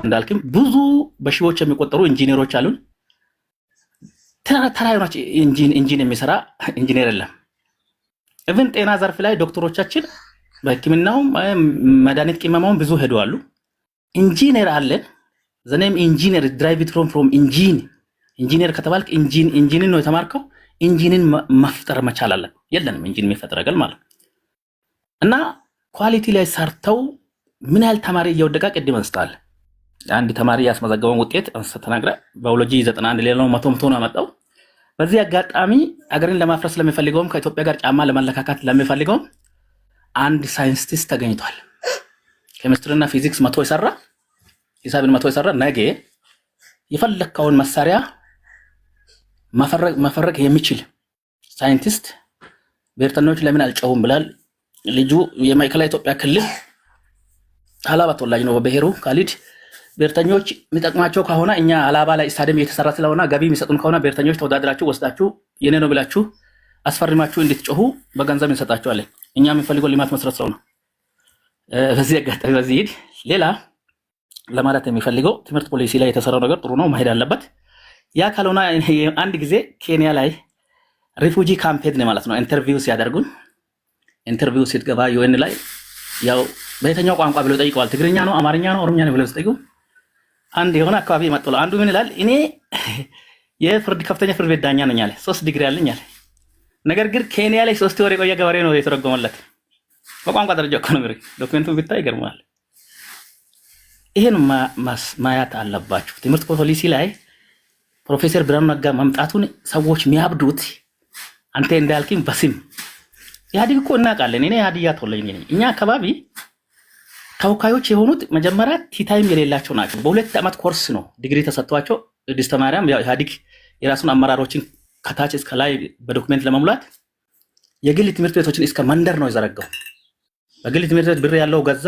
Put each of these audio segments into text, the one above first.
እንዳልክም ብዙ በሺዎች የሚቆጠሩ ኢንጂነሮች አሉን። ተራራዮች ኢንጂን የሚሰራ ኢንጂነር የለም። ኢቭን ጤና ዘርፍ ላይ ዶክተሮቻችን በሕክምናው መድኃኒት ቅመማውን ብዙ ሄደዋሉ። ኢንጂነር አለን። ዘኔም ኢንጂነር ድራይቭ ኢት ፍሮም ኢንጂነር ከተባልክ ኢንጂንን ነው የተማርከው። ኢንጂንን መፍጠር መቻል አለ። የለንም ኢንጂን የሚፈጥር አገል ማለት እና ኳሊቲ ላይ ሰርተው ምን ያህል ተማሪ እየወደቀ ቅድም አንስታል። አንድ ተማሪ ያስመዘገበውን ውጤት አንስተናግረ ባዮሎጂ 91 ሌላው 100 ነው ያመጣው። በዚህ አጋጣሚ አገርን ለማፍረስ ለሚፈልገውም ከኢትዮጵያ ጋር ጫማ ለማለካካት ለሚፈልገውም አንድ ሳይንቲስት ተገኝቷል። ኬሚስትሪና ፊዚክስ 100 ይሰራ ሂሳብን 100 ይሰራ ነገ የፈለከውን መሳሪያ መፈረቅ የሚችል ሳይንቲስት ብሔርተኞች ለምን አልጨውም ብላል። ልጁ የማዕከላዊ ኢትዮጵያ ክልል አላባ ተወላጅ ነው። በብሔሩ ካሊድ ብሔርተኞች የሚጠቅማቸው ከሆነ እኛ አላባ ላይ ስታዲየም እየተሰራ ስለሆነ ገቢ የሚሰጡን ከሆነ ብሔርተኞች ተወዳድራችሁ ወስዳችሁ የኔ ነው ብላችሁ አስፈርማችሁ እንድትጮሁ በገንዘብ እንሰጣችኋለን። እኛ የምንፈልገው ልማት መስራት ስለሆነ በዚህ አጋጣሚ በዚህ ሄድ ሌላ ለማለት የሚፈልገው ትምህርት ፖሊሲ ላይ የተሰራው ነገር ጥሩ ነው፣ መሄድ አለበት። ያ ካልሆነ አንድ ጊዜ ኬንያ ላይ ሪፉጂ ካምፔን ነው ማለት ነው ኢንተርቪው ሲያደርጉን ኢንተርቪው ሲትገባ ዩኤን ላይ ያው በየትኛው ቋንቋ ብለው ጠይቀዋል። ትግርኛ ነው፣ አማርኛ ነው፣ ኦሮምኛ ነው ብለው ጠይቁ። አንድ የሆነ አካባቢ መጥተው አንዱ ምን ይላል? እኔ ከፍተኛ ፍርድ ቤት ዳኛ ነኝ አለ። 3 ዲግሪ አለኝ አለ። ነገር ግን ኬንያ ላይ 3 ወር የቆየ ገበሬ ነው የተረጎመለት። በቋንቋ ደረጃ እኮ ነው ዶክመንቱ ቢታይ ይገርማል። ይሄን ማያት አለባችሁ። ትምህርት ፖሊሲ ላይ ፕሮፌሰር ብርሃኑ ነጋ መምጣቱን ሰዎች የሚያብዱት አንተ እንዳልከኝ በስም ኢህአዴግ እኮ እናውቃለን። እኔ ኢህአዴግ ተወላጅ ነኝ። እኛ አካባቢ ተወካዮች የሆኑት መጀመሪያ ቲታይም የሌላቸው ናቸው። በ2 ዓመት ኮርስ ነው ዲግሪ ተሰጥቷቸው ቅድስተ ማርያም ያው ኢህአዴግ የራሱን አመራሮችን ከታች እስከ ላይ በዶክመንት ለመሙላት የግል ትምህርት ቤቶችን እስከ መንደር ነው የዘረጋው። በግል ትምህርት ቤት ብር ያለው ገዛ።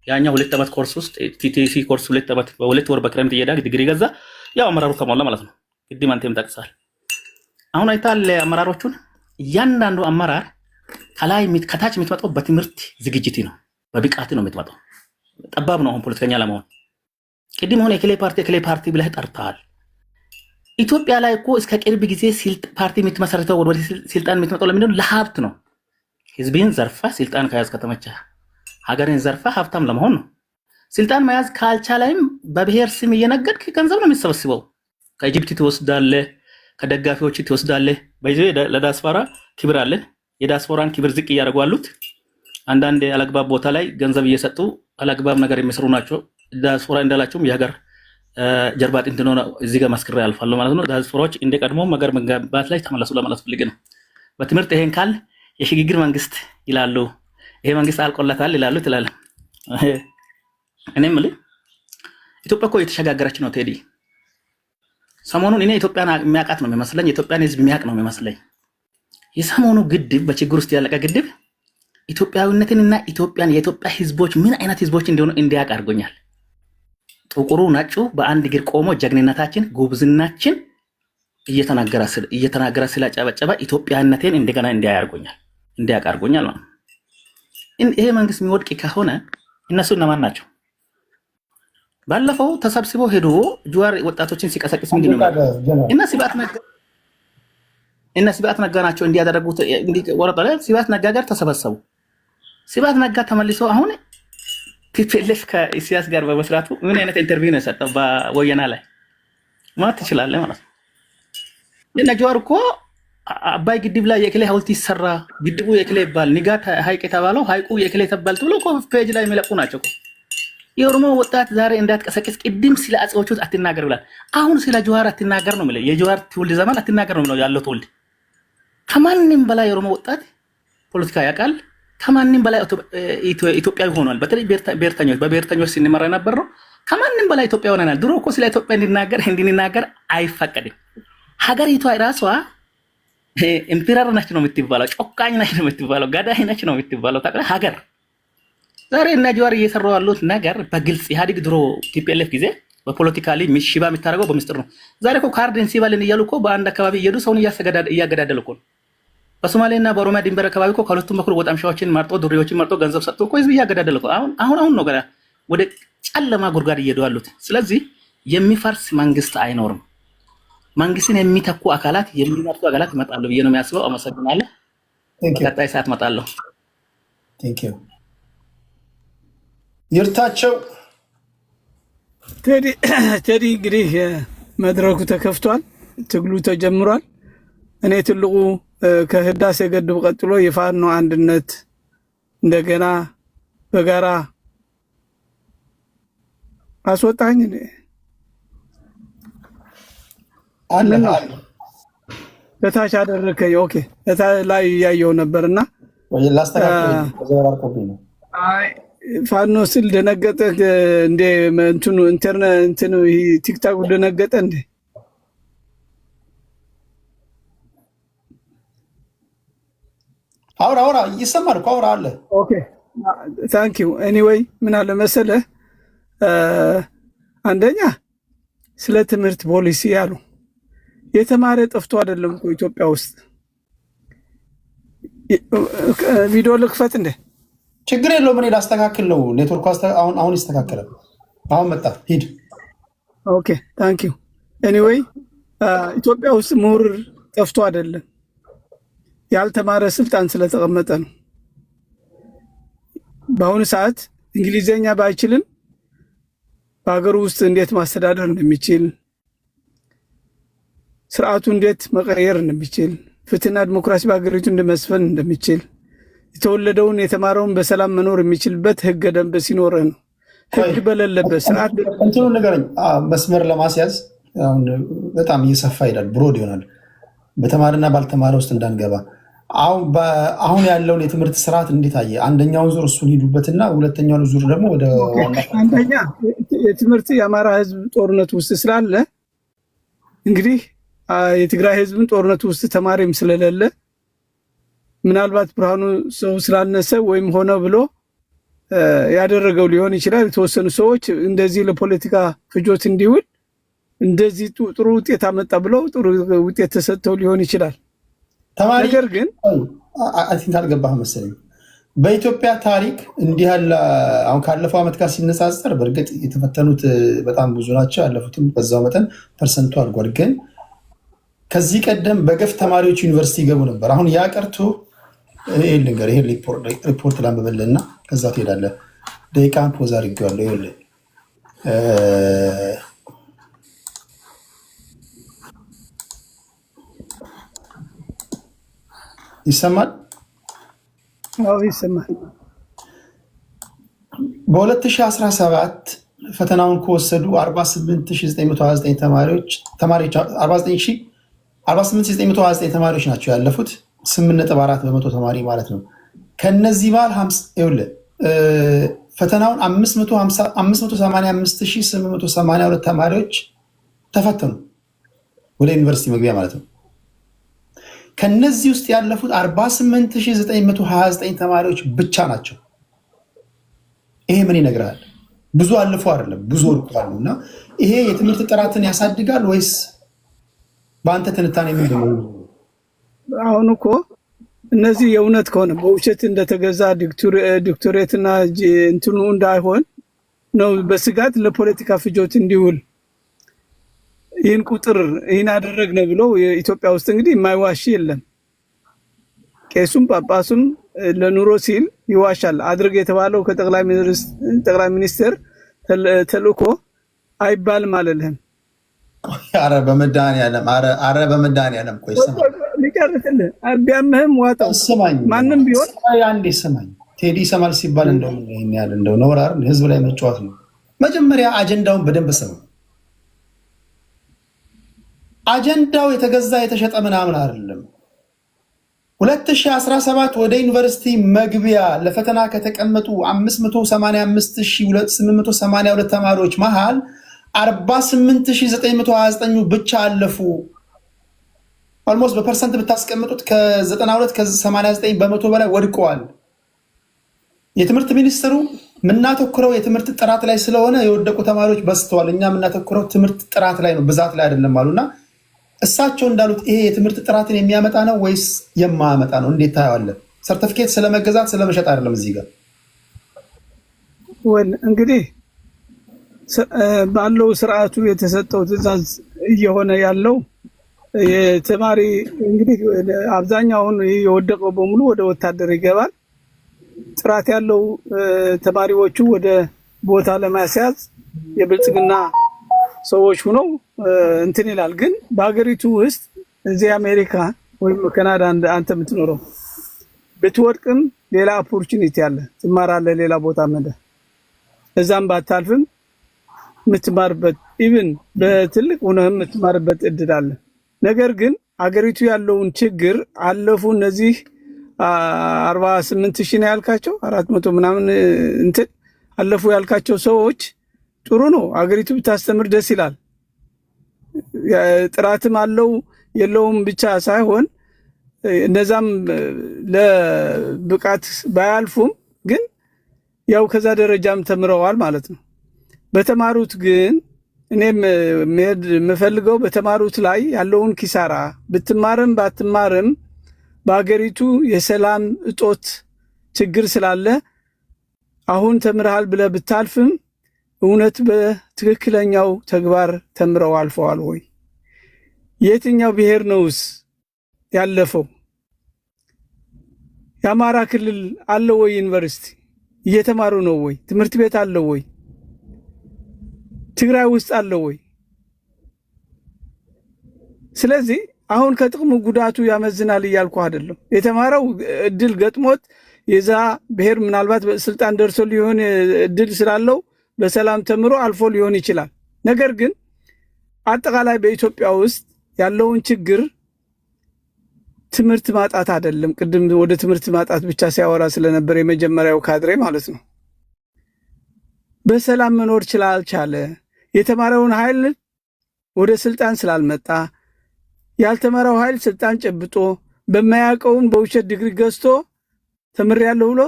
ያኛው 2 ዓመት ኮርስ ውስጥ ቲቲሲ ኮርስ 2 ዓመት በ2 ወር በክረምት እየዳግ ዲግሪ ገዛ። ያው አመራሩ ከሞላ ማለት ነው። ቅድም አንተም ጠቅሳል። አሁን አይታል አመራሮቹን እያንዳንዱ አመራር ከታች የምትመጣው በትምህርት ዝግጅት ነው፣ በብቃት ነው የምትመጣው። ጠባብ ነው አሁን ፖለቲከኛ ለመሆን። ቅድም ሆነ የክሌ ፓርቲ ብለህ ጠርተሃል። ኢትዮጵያ ላይ እኮ እስከ ቅርብ ጊዜ ፓርቲ የምትመሰረተው ወደ ስልጣን የምትመጣው ለምንድን ነው? ለሀብት ነው። ህዝብን ዘርፋ ስልጣን ከያዝ ከተመቸ ሀገርን ዘርፋ ሀብታም ለመሆን ነው። ስልጣን መያዝ ካልቻለም በብሔር ስም እየነገድክ ገንዘብ ነው የሚሰበስበው። ከኢጅፕት ትወስዳለህ፣ ከደጋፊዎች ትወስዳለህ። በዚህ ለዳስፖራ ክብር አለን። የዳስፖራን ክብር ዝቅ እያደረጉ አሉት። አንዳንድ አለግባብ ቦታ ላይ ገንዘብ እየሰጡ አለግባብ ነገር የሚሰሩ ናቸው። ዳስፖራ እንዳላችሁም የሀገር ጀርባ አጥንት ነው። እዚህ ጋር ማስከራ ያልፋሉ ማለት ነው። ዳስፖራዎች እንደቀድሞ ነገር መገንባት ላይ ተመለሱ ለማለት ፈልጌ ነው። በትምህርት ይሄን ካል የሽግግር መንግስት ይላሉ። ይሄ መንግስት አልቆለታል ይላሉ ትላለህ። እኔም ማለት ኢትዮጵያ እኮ የተሸጋገረች ነው ቴዲ። ሰሞኑን እኔ ኢትዮጵያን የሚያውቃት ነው የሚመስለኝ፣ ኢትዮጵያን ህዝብ የሚያውቅ ነው የሚመስለኝ። የሰሞኑ ግድብ በችግር ውስጥ ያለቀ ግድብ ኢትዮጵያዊነትንና ኢትዮጵያን የኢትዮጵያ ህዝቦች ምን አይነት ህዝቦች እንደሆኑ እንዲያውቅ አድርጎኛል። ጥቁሩ ነጩ በአንድ እግር ቆሞ ጀግንነታችን ጉብዝናችን እየተናገረ ስላጨበጨበ ኢትዮጵያነቴን እንደገና እንዲያውቅ አድርጎኛል ነው። ይሄ መንግስት የሚወድቅ ከሆነ እነሱ እነማን ናቸው? ባለፈው ተሰብስበው ሄዶ ጁዋር ወጣቶችን ሲቀሰቅስ ምንድነው እና ሲባት ነጋ ናቸው እንዲያደርጉት ወረቀለ ሲባት ነጋ ጋር ተሰበሰቡ። ሲባት ነጋ ተመልሶ አሁን ቲፒኤልኤፍ ከኢሳያስ ጋር በመስራቱ ምን አይነት ኢንተርቪው ነው የሰጠው በወየና ላይ ማለት ትችላለህ ማለት ነው። እና ጁዋር እኮ አባይ ግድብ ላይ የክሌ ሐውልት ይሰራ፣ ግድቡ የክሌ ይባል፣ ንጋት ሐይቅ የተባለው ሐይቁ የክሌ ተባል ተብሎ እኮ ፔጅ ላይ የሚለቁ ናቸው። የኦሮሞ ወጣት ዛሬ እንዳትቀሰቅስ ቅድም ስለ አጽዎቹ አትናገር ብላል። አሁን ስለ ጁዋር አትናገር ነው የሚለው። የጁዋር ትውልድ ዘመን አትናገር ነው የሚለው ያለው ትውልድ። ከማንም በላይ የኦሮሞ ወጣት ፖለቲካ ያውቃል። ከማንም በላይ ኢትዮጵያዊ ሆኗል። በተለይ በብሔርተኞች ሲንመራ ነበር ነው። ከማንም በላይ ኢትዮጵያ ሆነናል። ድሮ እኮ ስለ ኢትዮጵያ እንድንናገር አይፈቀድም። ሀገሪቷ ራሷ ኢምፔረር ነች ነው የምትባለው፣ ጮካኝ ነች ነው የምትባለው፣ ገዳይ ነች ነው የምትባለው። ታውቃለህ ሀገር ዛሬ እና ጀዋር እየሰሩ ያሉት ነገር በግልጽ ኢህአዴግ ድሮ ቲፒኤልኤፍ ጊዜ በፖለቲካሊ ሽባ የሚታረገው በሚስጥር ነው። ዛሬ እኮ ካርድን ሲባልን እያሉ እኮ በአንድ አካባቢ እየሄዱ ሰውን እያገዳደሉ እኮ ነው። በሶማሌና በኦሮሚያ ድንበር አካባቢ እኮ ከሁለቱም በኩል ወጣምሻዎችን መርጦ ዱሪዎችን መርጦ ገንዘብ ሰጥቶ እኮ ህዝብ እያገዳደለ እኮ አሁን ነው ገና ወደ ጨለማ ጉድጓድ እየሄዱ ያሉት። ስለዚህ የሚፈርስ መንግስት አይኖርም። መንግስትን የሚተኩ አካላት የሚመርጡ አካላት ይመጣሉ ብዬ ነው የሚያስበው። አመሰግናለሁ። በቀጣይ ሰዓት እመጣለሁ። ይርታቸው ቴዲ እንግዲህ መድረኩ ተከፍቷል፣ ትግሉ ተጀምሯል። እኔ ትልቁ ከህዳሴ ግድብ ቀጥሎ የፋኖ አንድነት እንደገና በጋራ አስወጣኝ አለ በታች አደረከኝ። ኦኬ ላይ ያየው ነበርና ፋኖ ስል ደነገጠ እንደ እንትኑ ኢንተርኔት እንትኑ ቲክታክ ደነገጠ እንደ አውራ ይሰማል እኮ አውራ አለ። ኦኬ ታንክ ዩ ኤኒዌይ ምን አለ መሰለህ፣ አንደኛ ስለ ትምህርት ፖሊሲ ያሉ የተማረ ጠፍቶ አይደለም እኮ ኢትዮጵያ ውስጥ። ቪዲዮ ልክፈት እንደ ችግር የለውም። እኔ ላስተካክል ነው። ኔትወርኩ አሁን ይስተካከላል። አሁን መጣ ሂድ። ኦኬ ታንክ ዩ ኤኒዌይ ኢትዮጵያ ውስጥ ምሁር ጠፍቶ አይደለም፣ ያልተማረ ስልጣን ስለተቀመጠ ነው። በአሁኑ ሰዓት እንግሊዘኛ ባይችልም በሀገሩ ውስጥ እንዴት ማስተዳደር እንደሚችል፣ ስርዓቱ እንዴት መቀየር እንደሚችል፣ ፍትህና ዲሞክራሲ በሀገሪቱ እንደመስፈን እንደሚችል፣ የተወለደውን የተማረውን በሰላም መኖር የሚችልበት ህገ ደንብ ሲኖረ ነው። ህግ በሌለበት ስርዓት እንትኑ ንገረኝ። መስመር ለማስያዝ በጣም እየሰፋ ይላል፣ ብሮድ ይሆናል። በተማረና ባልተማረ ውስጥ እንዳንገባ አሁን ያለውን የትምህርት ስርዓት እንዴት አየ? አንደኛውን ዙር እሱን ሂዱበትና ሁለተኛውን ዙር ደግሞ ወደ አንደኛ የትምህርት የአማራ ህዝብ ጦርነት ውስጥ ስላለ እንግዲህ የትግራይ ህዝብን ጦርነት ውስጥ ተማሪም ስለሌለ ምናልባት ብርሃኑ ሰው ስላነሰ ወይም ሆነ ብሎ ያደረገው ሊሆን ይችላል። የተወሰኑ ሰዎች እንደዚህ ለፖለቲካ ፍጆት እንዲውል እንደዚህ ጥሩ ውጤት አመጣ ብለው ጥሩ ውጤት ተሰጥተው ሊሆን ይችላል። ነገር ግን አልገባህ መሰለኝ በኢትዮጵያ ታሪክ እንዲህ ያለ አሁን ካለፈው ዓመት ጋር ሲነጻጸር በእርግጥ የተፈተኑት በጣም ብዙ ናቸው። ያለፉትም በዛው መጠን ፐርሰንቱ አድጓል። ግን ከዚህ ቀደም በገፍ ተማሪዎች ዩኒቨርሲቲ ይገቡ ነበር። አሁን ያ ቀርቶ ይሄ ሪፖርት ላንብበልና ከዛ ትሄዳለህ። ደቂቃን ፖዝ አድርጌዋለሁ። ይኸውልህ ይሰማል? አዎ ይሰማል። በ2017 ፈተናውን ከወሰዱ 48929 ተማሪዎች 48929 ተማሪዎች ናቸው ያለፉት። 8.4% ተማሪ ማለት ነው። ከነዚህ መሃል ፈተናውን 585882 ተማሪዎች ተፈተኑ ወደ ዩኒቨርሲቲ መግቢያ ማለት ነው። ከነዚህ ውስጥ ያለፉት 48929 ተማሪዎች ብቻ ናቸው። ይሄ ምን ይነግራል? ብዙ አልፎ አይደለም፣ ብዙ ወርቋሉ። እና ይሄ የትምህርት ጥራትን ያሳድጋል ወይስ በአንተ ትንታኔ ምንድን ነው? አሁን እኮ እነዚህ የእውነት ከሆነ በውሸት እንደተገዛ ዶክተሬትና እንትኑ እንዳይሆን ነው በስጋት ለፖለቲካ ፍጆት እንዲውል ይህን ቁጥር ይህን አደረግነ ብሎ የኢትዮጵያ ውስጥ እንግዲህ የማይዋሽ የለም። ቄሱም ጳጳሱም ለኑሮ ሲል ይዋሻል። አድርግ የተባለው ከጠቅላይ ሚኒስትር ተልእኮ አይባልም አለልህም። አረ በመድኃኒዓለም ቆይ ሊጨርስልህ ቢያምህም ዋጣው። ማንም ቢሆን አንዴ ስማኝ። ቴዲ ይሰማል ሲባል እንደውም ይሄን ያህል እንደው ነውር አይደል? ህዝብ ላይ መጫወት ነው። መጀመሪያ አጀንዳውን በደንብ ስማ። አጀንዳው የተገዛ የተሸጠ ምናምን አይደለም። 2017 ወደ ዩኒቨርሲቲ መግቢያ ለፈተና ከተቀመጡ 585882 ተማሪዎች መሃል 48929 ብቻ አለፉ። ኦልሞስት በፐርሰንት ብታስቀምጡት ከ92 ከ89 በመቶ በላይ ወድቀዋል። የትምህርት ሚኒስትሩ የምናተኩረው የትምህርት ጥራት ላይ ስለሆነ የወደቁ ተማሪዎች በዝተዋል። እኛ የምናተኩረው ትምህርት ጥራት ላይ ነው፣ ብዛት ላይ አይደለም አሉና እሳቸው እንዳሉት ይሄ የትምህርት ጥራትን የሚያመጣ ነው ወይስ የማያመጣ ነው? እንዴት ታየዋለህ? ሰርቲፊኬት ስለመገዛት ስለመሸጥ አይደለም እዚህ ጋር እንግዲህ ባለው ስርዓቱ የተሰጠው ትዕዛዝ እየሆነ ያለው የተማሪ እንግዲህ አብዛኛውን የወደቀው በሙሉ ወደ ወታደር ይገባል። ጥራት ያለው ተማሪዎቹ ወደ ቦታ ለማስያዝ የብልጽግና ሰዎች ሆነው እንትን ይላል። ግን በሀገሪቱ ውስጥ እዚህ አሜሪካ ወይም ካናዳ አንተ የምትኖረው ብትወድቅም ሌላ ኦፖርቹኒቲ አለ፣ ትማራለህ። ሌላ ቦታ መደ እዛም ባታልፍም የምትማርበት ኢቭን በትልቅ ሆነህም የምትማርበት እድል አለ። ነገር ግን አገሪቱ ያለውን ችግር አለፉ። እነዚህ 48,000 ነው ያልካቸው 400 ምናምን እንትን አለፉ ያልካቸው ሰዎች ጥሩ ነው። አገሪቱ ብታስተምር ደስ ይላል። ጥራትም አለው የለውም ብቻ ሳይሆን እነዛም ለብቃት ባያልፉም ግን ያው ከዛ ደረጃም ተምረዋል ማለት ነው። በተማሩት ግን እኔም የምፈልገው በተማሩት ላይ ያለውን ኪሳራ ብትማርም ባትማርም በአገሪቱ የሰላም እጦት ችግር ስላለ አሁን ተምረሃል ብለህ ብታልፍም እውነት በትክክለኛው ተግባር ተምረው አልፈዋል ወይ? የትኛው ብሔር ነውስ ያለፈው? የአማራ ክልል አለ ወይ? ዩኒቨርሲቲ እየተማሩ ነው ወይ? ትምህርት ቤት አለ ወይ? ትግራይ ውስጥ አለ ወይ? ስለዚህ አሁን ከጥቅሙ ጉዳቱ ያመዝናል እያልኩ አይደለም። የተማረው እድል ገጥሞት የዛ ብሔር ምናልባት በስልጣን ደርሶ ሊሆን እድል ስላለው በሰላም ተምሮ አልፎ ሊሆን ይችላል። ነገር ግን አጠቃላይ በኢትዮጵያ ውስጥ ያለውን ችግር ትምህርት ማጣት አይደለም። ቅድም ወደ ትምህርት ማጣት ብቻ ሲያወራ ስለነበር የመጀመሪያው ካድሬ ማለት ነው። በሰላም መኖር ስላልቻለ የተማረውን ኃይል ወደ ስልጣን ስላልመጣ ያልተማረው ኃይል ስልጣን ጨብጦ በማያውቀውን በውሸት ዲግሪ ገዝቶ ተምሬያለሁ ብሎ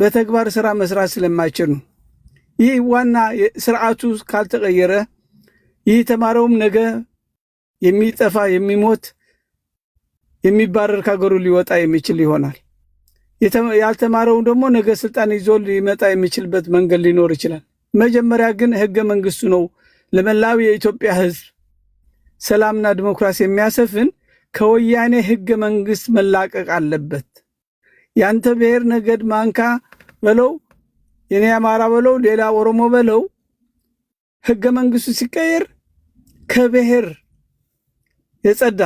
በተግባር ስራ መስራት ስለማይችል ነው። ይህ ዋና ስርዓቱ ካልተቀየረ ይህ ተማረውም ነገ የሚጠፋ የሚሞት የሚባረር ከሀገሩ ሊወጣ የሚችል ይሆናል። ያልተማረው ደግሞ ነገ ስልጣን ይዞ ሊመጣ የሚችልበት መንገድ ሊኖር ይችላል። መጀመሪያ ግን ህገ መንግስቱ ነው ለመላው የኢትዮጵያ ህዝብ ሰላምና ዲሞክራሲ የሚያሰፍን። ከወያኔ ህገ መንግስት መላቀቅ አለበት። ያንተ ብሔር ነገድ ማንካ በለው የኔ አማራ በለው ሌላ ኦሮሞ በለው ህገ መንግስቱ ሲቀየር ከብሔር የጸዳ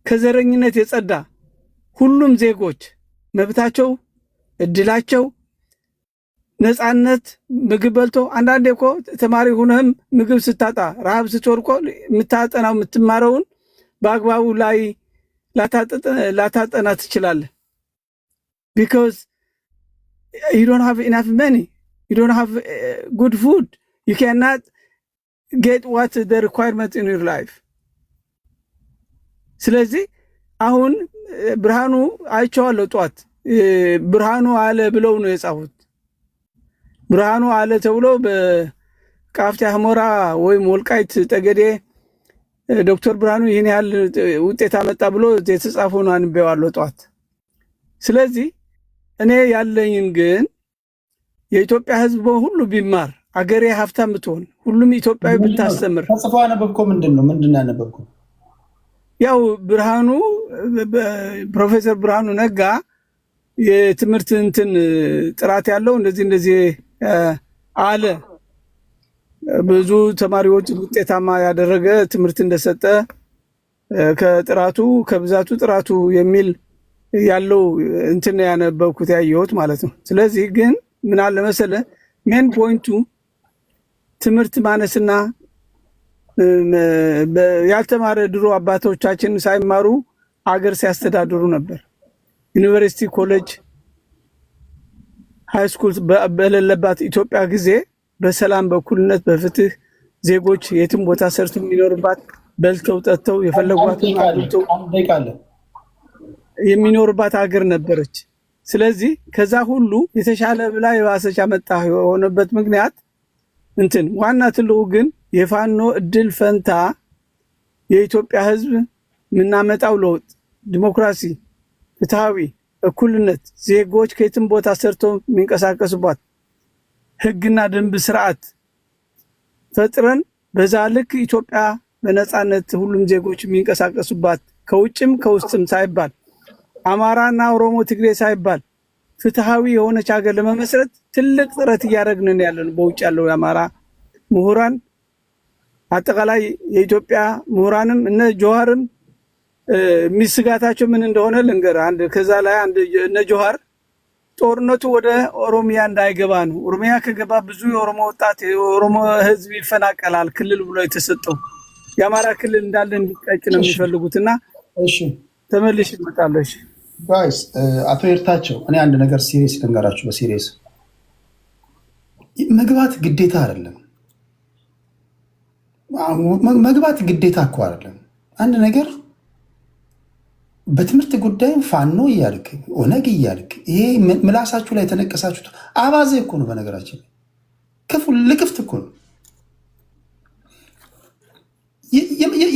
ከዘረኝነት የጸዳ ሁሉም ዜጎች መብታቸው እድላቸው ነፃነት ምግብ በልቶ አንዳንዴ እኮ ተማሪ ሆነህም ምግብ ስታጣ ረሃብ ስትወርቆ የምታጠናው የምትማረውን በአግባቡ ላይ ላታጠና ትችላለህ። because you don't have enough money, you don't have good food, you cannot get what the requirement in your life. ስለዚህ አሁን ብርሃኑ አይቼዋለሁ። ጧት ብርሃኑ አለ ብለው ነው የጻፉት። ብርሃኑ አለ ተብሎ በቃፍታ ሁመራ ወይም ወልቃይት ጠገዴ ዶክተር ብርሃኑ ይህን ያህል ውጤት አመጣ ብሎ የተጻፈው ነው አንብቤዋለሁ ጧት። ስለዚህ እኔ ያለኝን ግን የኢትዮጵያ ህዝብ ሁሉ ቢማር አገሬ ሀብታም ብትሆን ሁሉም ኢትዮጵያዊ ብታስተምር። ተጽፎ ያነበብከው ምንድን ነው ያነበብከው? ያው ብርሃኑ ፕሮፌሰር ብርሃኑ ነጋ የትምህርት እንትን ጥራት ያለው እንደዚህ አለ ብዙ ተማሪዎች ውጤታማ ያደረገ ትምህርት እንደሰጠ ከጥራቱ ከብዛቱ ጥራቱ የሚል ያለው እንትን ያነበብኩት ያየሁት ማለት ነው። ስለዚህ ግን ምን አለ መሰለ ሜን ፖይንቱ ትምህርት ማነስና ያልተማረ ድሮ አባቶቻችን ሳይማሩ አገር ሲያስተዳድሩ ነበር። ዩኒቨርሲቲ ኮሌጅ ሃይ ስኩል በሌለባት ኢትዮጵያ ጊዜ በሰላም በኩልነት በፍትህ ዜጎች የትም ቦታ ሰርቶ የሚኖርባት በልተው ጠጥተው የፈለጓትን አግኝተው የሚኖርባት ሀገር ነበረች። ስለዚህ ከዛ ሁሉ የተሻለ ብላ የባሰች አመጣ የሆነበት ምክንያት እንትን ዋና ትልቁ ግን የፋኖ እድል ፈንታ የኢትዮጵያ ህዝብ የምናመጣው ለውጥ ዲሞክራሲ፣ ፍትሃዊ፣ እኩልነት፣ ዜጎች ከየትም ቦታ ሰርቶ የሚንቀሳቀሱባት ህግና ደንብ ስርዓት ፈጥረን በዛ ልክ ኢትዮጵያ በነፃነት ሁሉም ዜጎች የሚንቀሳቀሱባት ከውጭም ከውስጥም ሳይባል አማራና ኦሮሞ ትግሬ ሳይባል ፍትሃዊ የሆነች ሀገር ለመመስረት ትልቅ ጥረት እያደረግን ያለን በውጭ ያለው የአማራ ምሁራን አጠቃላይ የኢትዮጵያ ምሁራንም እነ ጆሃርም የሚስጋታቸው ምን እንደሆነ ልንገር። አንድ ከዛ ላይ አንድ እነ ጆሃር ጦርነቱ ወደ ኦሮሚያ እንዳይገባ ነው። ኦሮሚያ ከገባ ብዙ የኦሮሞ ወጣት የኦሮሞ ህዝብ ይፈናቀላል። ክልል ብሎ የተሰጠው የአማራ ክልል እንዳለ እንዲቀጭ ነው የሚፈልጉትና እሺ ተመልሽ ይመጣለሽ። ጋይስ አቶ ይርታቸው እኔ አንድ ነገር ሲሪየስ ልንገራችሁ። በሲሪየስ መግባት ግዴታ አይደለም። መግባት ግዴታ እኮ አይደለም። አንድ ነገር በትምህርት ጉዳይ ፋኖ እያልክ ኦነግ እያልክ ይሄ ምላሳችሁ ላይ የተነቀሳችሁት አባዜ እኮ ነው። በነገራችን ልክፍት እኮ ነው።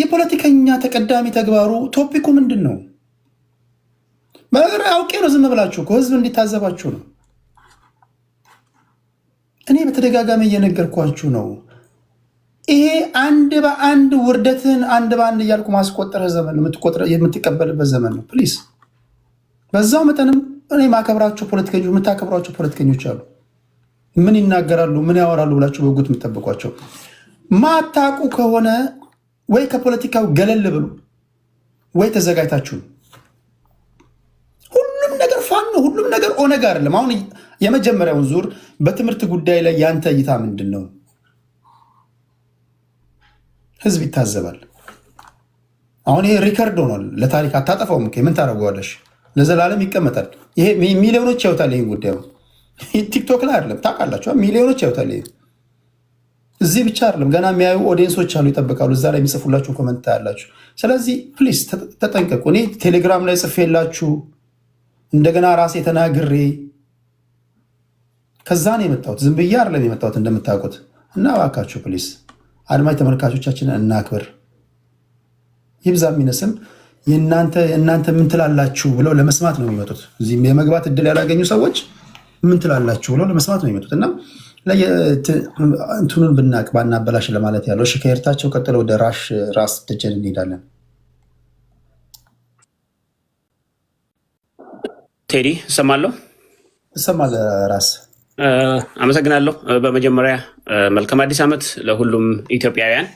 የፖለቲከኛ ተቀዳሚ ተግባሩ ቶፒኩ ምንድን ነው? አውቄ ነው ዝም ብላችሁ እኮ ህዝብ እንዲታዘባችሁ ነው። እኔ በተደጋጋሚ እየነገርኳችሁ ነው። ይሄ አንድ በአንድ ውርደትን አንድ በአንድ እያልኩ ማስቆጠረ ዘመን ነው፣ የምትቀበልበት ዘመን ነው። ፕሊዝ በዛው መጠንም እኔ ማከብራቸው ፖለቲከኞች የምታከብሯቸው ፖለቲከኞች አሉ። ምን ይናገራሉ ምን ያወራሉ ብላችሁ በጉት የምጠብቋቸው ማታቁ ከሆነ ወይ ከፖለቲካው ገለል ብሉ ወይ ተዘጋጅታችሁ። ሁሉም ነገር ፋኖ ሁሉም ነገር ኦነግ አይደለም። አሁን የመጀመሪያውን ዙር በትምህርት ጉዳይ ላይ ያንተ እይታ ምንድን ነው? ህዝብ ይታዘባል። አሁን ይሄ ሪከርድ ሆኗል፣ ለታሪክ አታጠፋውም። ምን ታደርገዋለሽ? ለዘላለም ይቀመጣል። ይሄ ሚሊዮኖች ያውታል። ይሄን ጉዳዩ ቲክቶክ ላይ አይደለም ታውቃላችሁ፣ ሚሊዮኖች ያውታል። ይሄ እዚህ ብቻ አይደለም፣ ገና የሚያዩ ኦዲየንሶች አሉ፣ ይጠብቃሉ። እዛ ላይ የሚጽፉላችሁ ኮመንት ያላችሁ። ስለዚህ ፕሊዝ ተጠንቀቁ። እኔ ቴሌግራም ላይ ጽፌላችሁ እንደገና ራሴ ተናግሬ ከዛ ነው የመጣሁት። ዝም ብዬ አይደለም የመጣሁት እንደምታውቁት። እና እባካችሁ ፕሊዝ አድማጭ ተመልካቾቻችንን እናክብር። ይብዛ የሚነስም እናንተ ምን ትላላችሁ ብለው ለመስማት ነው የሚመጡት። እዚህም የመግባት እድል ያላገኙ ሰዎች ምን ትላላችሁ ብለው ለመስማት ነው የሚመጡት። እና እንትኑን ብናቅ ባናበላሽ ለማለት ያለው። እሺ ከኤርታቸው ቀጥለው ወደ ራስ ደጀን እንሄዳለን። ቴዲ እሰማለሁ። እሰማለሁ ራስ። አመሰግናለሁ። በመጀመሪያ መልካም አዲስ ዓመት ለሁሉም ኢትዮጵያውያን።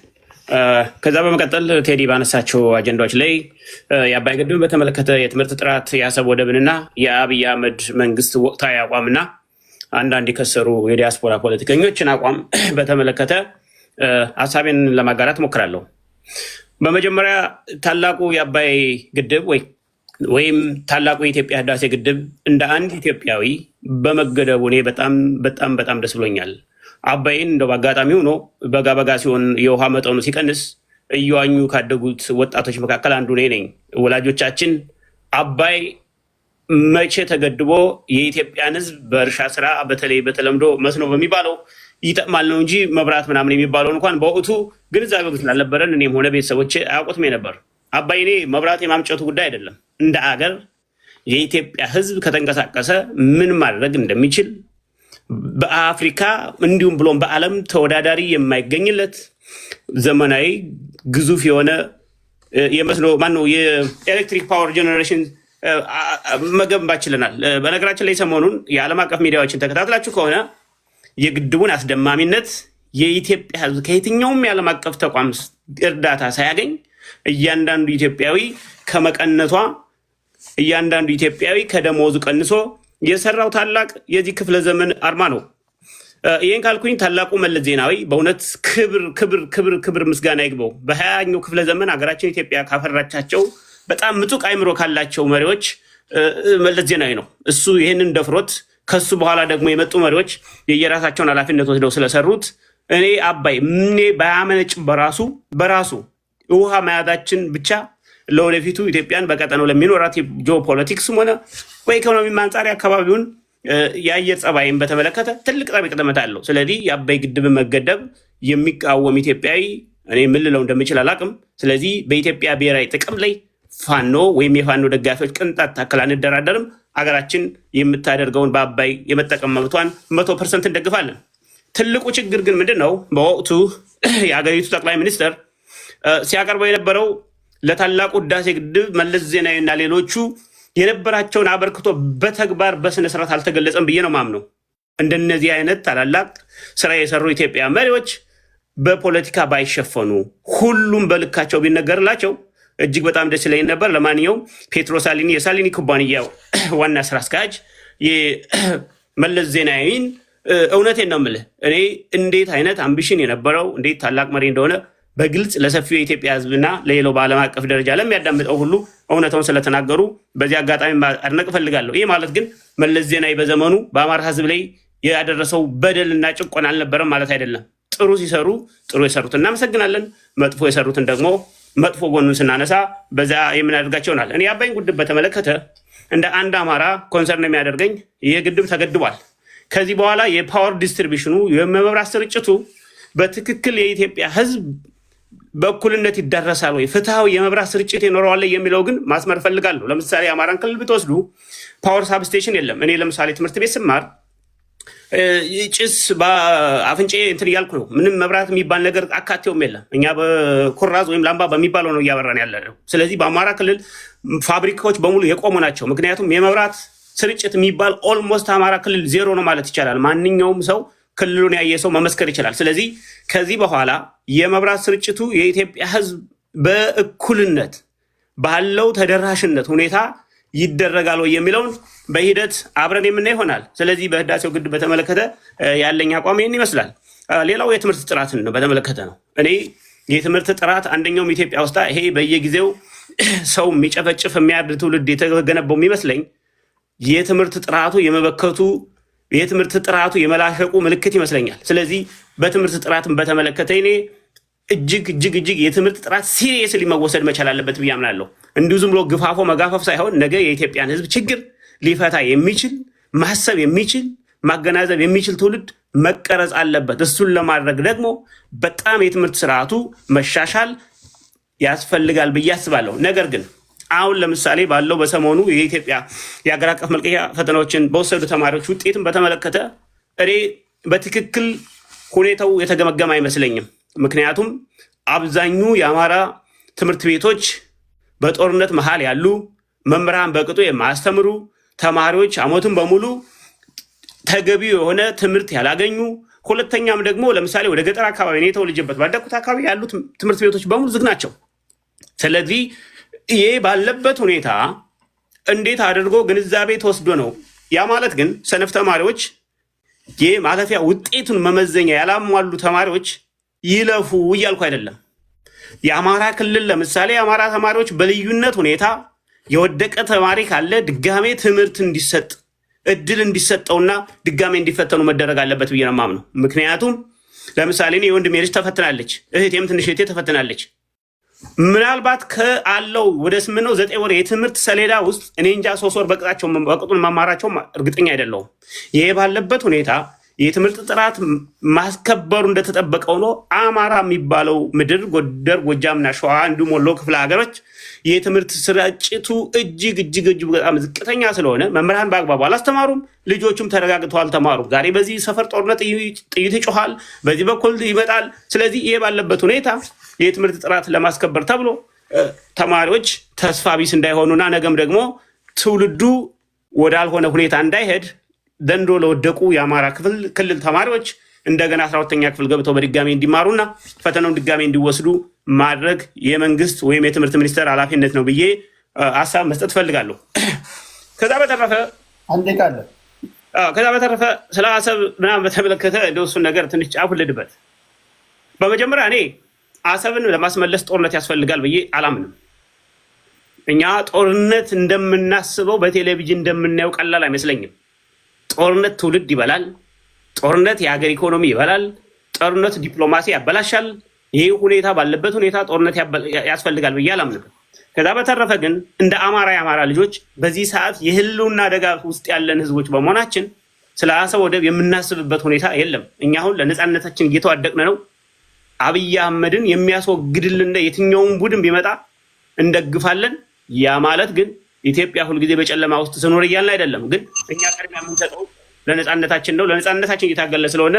ከዛ በመቀጠል ቴዲ ባነሳቸው አጀንዳዎች ላይ የአባይ ግድብን በተመለከተ የትምህርት ጥራት፣ የአሰብ ወደብንና የአብይ አህመድ መንግስት ወቅታዊ አቋምና አንዳንድ የከሰሩ የዲያስፖራ ፖለቲከኞችን አቋም በተመለከተ ሀሳቤን ለማጋራት ሞክራለሁ። በመጀመሪያ ታላቁ የአባይ ግድብ ወይም ታላቁ የኢትዮጵያ ህዳሴ ግድብ እንደ አንድ ኢትዮጵያዊ በመገደቡ እኔ በጣም ደስ ብሎኛል። አባይን እንደው በአጋጣሚ ሆኖ በጋ ሲሆን የውሃ መጠኑ ሲቀንስ እየዋኙ ካደጉት ወጣቶች መካከል አንዱ እኔ ነኝ። ወላጆቻችን አባይ መቼ ተገድቦ የኢትዮጵያን ህዝብ በእርሻ ስራ በተለይ በተለምዶ መስኖ በሚባለው ይጠቅማል ነው እንጂ መብራት ምናምን የሚባለው እንኳን በወቅቱ ግንዛቤው ስላልነበረን እኔም ሆነ ቤተሰቦቼ አያውቁትም ነበር። አባይ እኔ መብራት የማምጨቱ ጉዳይ አይደለም። እንደ አገር የኢትዮጵያ ህዝብ ከተንቀሳቀሰ ምን ማድረግ እንደሚችል በአፍሪካ እንዲሁም ብሎም በዓለም ተወዳዳሪ የማይገኝለት ዘመናዊ ግዙፍ የሆነ የመስኖ ማነው የኤሌክትሪክ ፓወር ጀነሬሽን መገንባት ችለናል። በነገራችን ላይ ሰሞኑን የዓለም አቀፍ ሚዲያዎችን ተከታትላችሁ ከሆነ የግድቡን አስደማሚነት የኢትዮጵያ ህዝብ ከየትኛውም የዓለም አቀፍ ተቋም እርዳታ ሳያገኝ እያንዳንዱ ኢትዮጵያዊ ከመቀነቷ እያንዳንዱ ኢትዮጵያዊ ከደሞዙ ቀንሶ የሰራው ታላቅ የዚህ ክፍለ ዘመን አርማ ነው። ይህን ካልኩኝ ታላቁ መለስ ዜናዊ በእውነት ክብር ምስጋና ይግባው። በ20ኛው ክፍለ ዘመን ሀገራችን ኢትዮጵያ ካፈራቻቸው በጣም ምጡቅ አይምሮ ካላቸው መሪዎች መለስ ዜናዊ ነው። እሱ ይህንን ደፍሮት ከሱ በኋላ ደግሞ የመጡ መሪዎች የየራሳቸውን ኃላፊነት ወስደው ስለሰሩት እኔ አባይ ባያመነጭ በራሱ ውሃ መያዛችን ብቻ ለወደፊቱ ኢትዮጵያን በቀጠናው ለሚኖራት ጂኦፖለቲክስም ሆነ በኢኮኖሚ አንጻር አካባቢውን የአየር ጸባይን በተመለከተ ትልቅ ጠቀሜታ አለው። ስለዚህ የአባይ ግድብ መገደብ የሚቃወም ኢትዮጵያዊ እኔ ምን ልለው እንደምችል አላቅም። ስለዚህ በኢትዮጵያ ብሔራዊ ጥቅም ላይ ፋኖ ወይም የፋኖ ደጋፊዎች ቅንጣት ታክል አንደራደርም። አገራችን የምታደርገውን በአባይ የመጠቀም መብቷን 100% እንደግፋለን። ትልቁ ችግር ግን ምንድን ነው? በወቅቱ የሀገሪቱ ጠቅላይ ሚኒስትር ሲያቀርበው የነበረው ለታላቁ ህዳሴ ግድብ መለስ ዜናዊና ሌሎቹ የነበራቸውን አበርክቶ በተግባር በስነስርዓት አልተገለጸም ብዬ ነው ማምነው። እንደነዚህ አይነት ታላላቅ ስራ የሰሩ ኢትዮጵያ መሪዎች በፖለቲካ ባይሸፈኑ ሁሉም በልካቸው ቢነገርላቸው እጅግ በጣም ደስ ይለኝ ነበር። ለማንኛውም ፔትሮ ሳሊኒ የሳሊኒ ኩባንያ ዋና ስራ አስኪያጅ የመለስ ዜናዊን እውነቴን ነው የምልህ እኔ እንዴት አይነት አምቢሽን የነበረው እንዴት ታላቅ መሪ እንደሆነ በግልጽ ለሰፊው የኢትዮጵያ ህዝብና ለሌላው በዓለም አቀፍ ደረጃ ለሚያዳምጠው ሁሉ እውነታውን ስለተናገሩ በዚህ አጋጣሚ አድነቅ እፈልጋለሁ። ይህ ማለት ግን መለስ ዜናዊ በዘመኑ በአማራ ህዝብ ላይ ያደረሰው በደልና ጭቆና አልነበረም ማለት አይደለም። ጥሩ ሲሰሩ ጥሩ የሰሩትን እናመሰግናለን፣ መጥፎ የሰሩትን ደግሞ መጥፎ ጎኑን ስናነሳ በዛ የምናደርጋቸው ይሆናል። እኔ አባይን ግድብ በተመለከተ እንደ አንድ አማራ ኮንሰርን የሚያደርገኝ ይህ ግድብ ተገድቧል። ከዚህ በኋላ የፓወር ዲስትሪቢሽኑ የመብራት ስርጭቱ በትክክል የኢትዮጵያ ህዝብ በእኩልነት ይዳረሳል ወይ፣ ፍትሃዊ የመብራት ስርጭት ይኖረዋል የሚለው ግን ማስመር ፈልጋለሁ። ለምሳሌ የአማራን ክልል ብትወስዱ ፓወር ሳብስቴሽን የለም። እኔ ለምሳሌ ትምህርት ቤት ስማር ጭስ በአፍንጬ እንትን እያልኩ ነው። ምንም መብራት የሚባል ነገር አካቴውም የለም። እኛ በኩራዝ ወይም ላምባ በሚባለው ነው እያበራን ያለ ነው። ስለዚህ በአማራ ክልል ፋብሪካዎች በሙሉ የቆሙ ናቸው። ምክንያቱም የመብራት ስርጭት የሚባል ኦልሞስት አማራ ክልል ዜሮ ነው ማለት ይቻላል። ማንኛውም ሰው ክልሉን ያየ ሰው መመስከር ይችላል። ስለዚህ ከዚህ በኋላ የመብራት ስርጭቱ የኢትዮጵያ ህዝብ በእኩልነት ባለው ተደራሽነት ሁኔታ ይደረጋል ወይ የሚለውን በሂደት አብረን የምናይ ይሆናል። ስለዚህ በህዳሴው ግድብ በተመለከተ ያለኝ አቋም ይህን ይመስላል። ሌላው የትምህርት ጥራትን ነው በተመለከተ ነው። እኔ የትምህርት ጥራት አንደኛውም ኢትዮጵያ ውስጥ ይሄ በየጊዜው ሰው የሚጨፈጭፍ የሚያርድ ትውልድ የተገነባው የሚመስለኝ የትምህርት ጥራቱ የመበከቱ የትምህርት ጥራቱ የመላሸቁ ምልክት ይመስለኛል። ስለዚህ በትምህርት ጥራትን በተመለከተ እኔ እጅግ የትምህርት ጥራት ሲሪየስሊ መወሰድ መቻል አለበት ብዬ አምናለሁ። እንዲሁ ዝም ብሎ ግፋፎ መጋፈፍ ሳይሆን ነገ የኢትዮጵያን ህዝብ ችግር ሊፈታ የሚችል ማሰብ የሚችል ማገናዘብ የሚችል ትውልድ መቀረጽ አለበት። እሱን ለማድረግ ደግሞ በጣም የትምህርት ስርዓቱ መሻሻል ያስፈልጋል ብዬ አስባለሁ። ነገር ግን አሁን ለምሳሌ ባለው በሰሞኑ የኢትዮጵያ የሀገር አቀፍ መልቀቂያ ፈተናዎችን በወሰዱ ተማሪዎች ውጤትን በተመለከተ እኔ በትክክል ሁኔታው የተገመገመ አይመስለኝም። ምክንያቱም አብዛኙ የአማራ ትምህርት ቤቶች በጦርነት መሃል ያሉ፣ መምህራን በቅጡ የማያስተምሩ፣ ተማሪዎች አመቱን በሙሉ ተገቢው የሆነ ትምህርት ያላገኙ፣ ሁለተኛም ደግሞ ለምሳሌ ወደ ገጠር አካባቢ እኔ የተወልጄበት ባደኩት አካባቢ ያሉት ትምህርት ቤቶች በሙሉ ዝግ ናቸው። ስለዚህ ይሄ ባለበት ሁኔታ እንዴት አድርጎ ግንዛቤ ተወስዶ ነው? ያ ማለት ግን ሰነፍ ተማሪዎች የማለፊያ ውጤቱን መመዘኛ ያላሟሉ ተማሪዎች ይለፉ እያልኩ አይደለም። የአማራ ክልል ለምሳሌ የአማራ ተማሪዎች በልዩነት ሁኔታ የወደቀ ተማሪ ካለ ድጋሜ ትምህርት እንዲሰጥ እድል እንዲሰጠውና ድጋሜ እንዲፈተኑ መደረግ አለበት ብዬ ነው የማምነው። ምክንያቱም ለምሳሌ እኔ የወንድሜ ልጅ ተፈትናለች፣ እህቴም ትንሽ እህቴ ተፈትናለች። ምናልባት ከአለው ወደ 8 ነው 9 ወር የትምህርት ሰሌዳ ውስጥ እኔ እንጃ 3 ወር በቅጡን መማራቸው እርግጠኛ አይደለሁም። ይሄ ባለበት ሁኔታ የትምህርት ጥራት ማስከበሩ እንደተጠበቀው ነው። አማራ የሚባለው ምድር ጎንደር፣ ጎጃምና ሸዋ እንዲሁም ወሎ ክፍለ ሀገሮች የትምህርት ስርጭቱ እጅግ በጣም ዝቅተኛ ስለሆነ መምህራን በአግባቡ አላስተማሩም፣ ልጆቹም ተረጋግተው አልተማሩም። ዛሬ በዚህ ሰፈር ጦርነት ጥይት ይጮሃል፣ በዚህ በኩል ይመጣል። ስለዚህ ይሄ ባለበት ሁኔታ የትምህርት ጥራት ለማስከበር ተብሎ ተማሪዎች ተስፋ ቢስ እንዳይሆኑና ነገም ደግሞ ትውልዱ ወዳልሆነ ሁኔታ እንዳይሄድ ዘንድሮ ለወደቁ የአማራ ክልል ተማሪዎች እንደገና 12ኛ ክፍል ገብተው በድጋሚ እንዲማሩና ፈተናውን ድጋሚ እንዲወስዱ ማድረግ የመንግስት ወይም የትምህርት ሚኒስቴር ኃላፊነት ነው ብዬ ሀሳብ መስጠት ፈልጋለሁ። ከዛ በተረፈ ስለ አሰብ ምናምን በተመለከተ እንደሱን ነገር ትንሽ ጫፉ ልድበት። በመጀመሪያ እኔ አሰብን ለማስመለስ ጦርነት ያስፈልጋል ብዬ አላምንም። እኛ ጦርነት እንደምናስበው በቴሌቪዥን እንደምናየው ቀላል አይመስለኝም። ጦርነት ትውልድ ይበላል። ጦርነት የሀገር ኢኮኖሚ ይበላል። ጦርነት ዲፕሎማሲ ያበላሻል። ይህ ሁኔታ ባለበት ሁኔታ ጦርነት ያስፈልጋል ብዬ አላምንም። ከዛ በተረፈ ግን እንደ የአማራ ልጆች በዚህ ሰዓት የህልውና አደጋ ውስጥ ያለን ህዝቦች በመሆናችን ስለ አሰብ ወደብ የምናስብበት ሁኔታ የለም። እኛ አሁን ለነፃነታችን እየተዋደቅን ነው። አብይ አህመድን የሚያስወግድልን የትኛውም ቡድን ቢመጣ እንደግፋለን። ያ ማለት ግን ኢትዮጵያ ሁልጊዜ በጨለማ ውስጥ ስኖር እያልን አይደለም። ግን እኛ ቅድሚያ የምንሰጠው ለነፃነታችን ነው። ለነፃነታችን እየታገለ ስለሆነ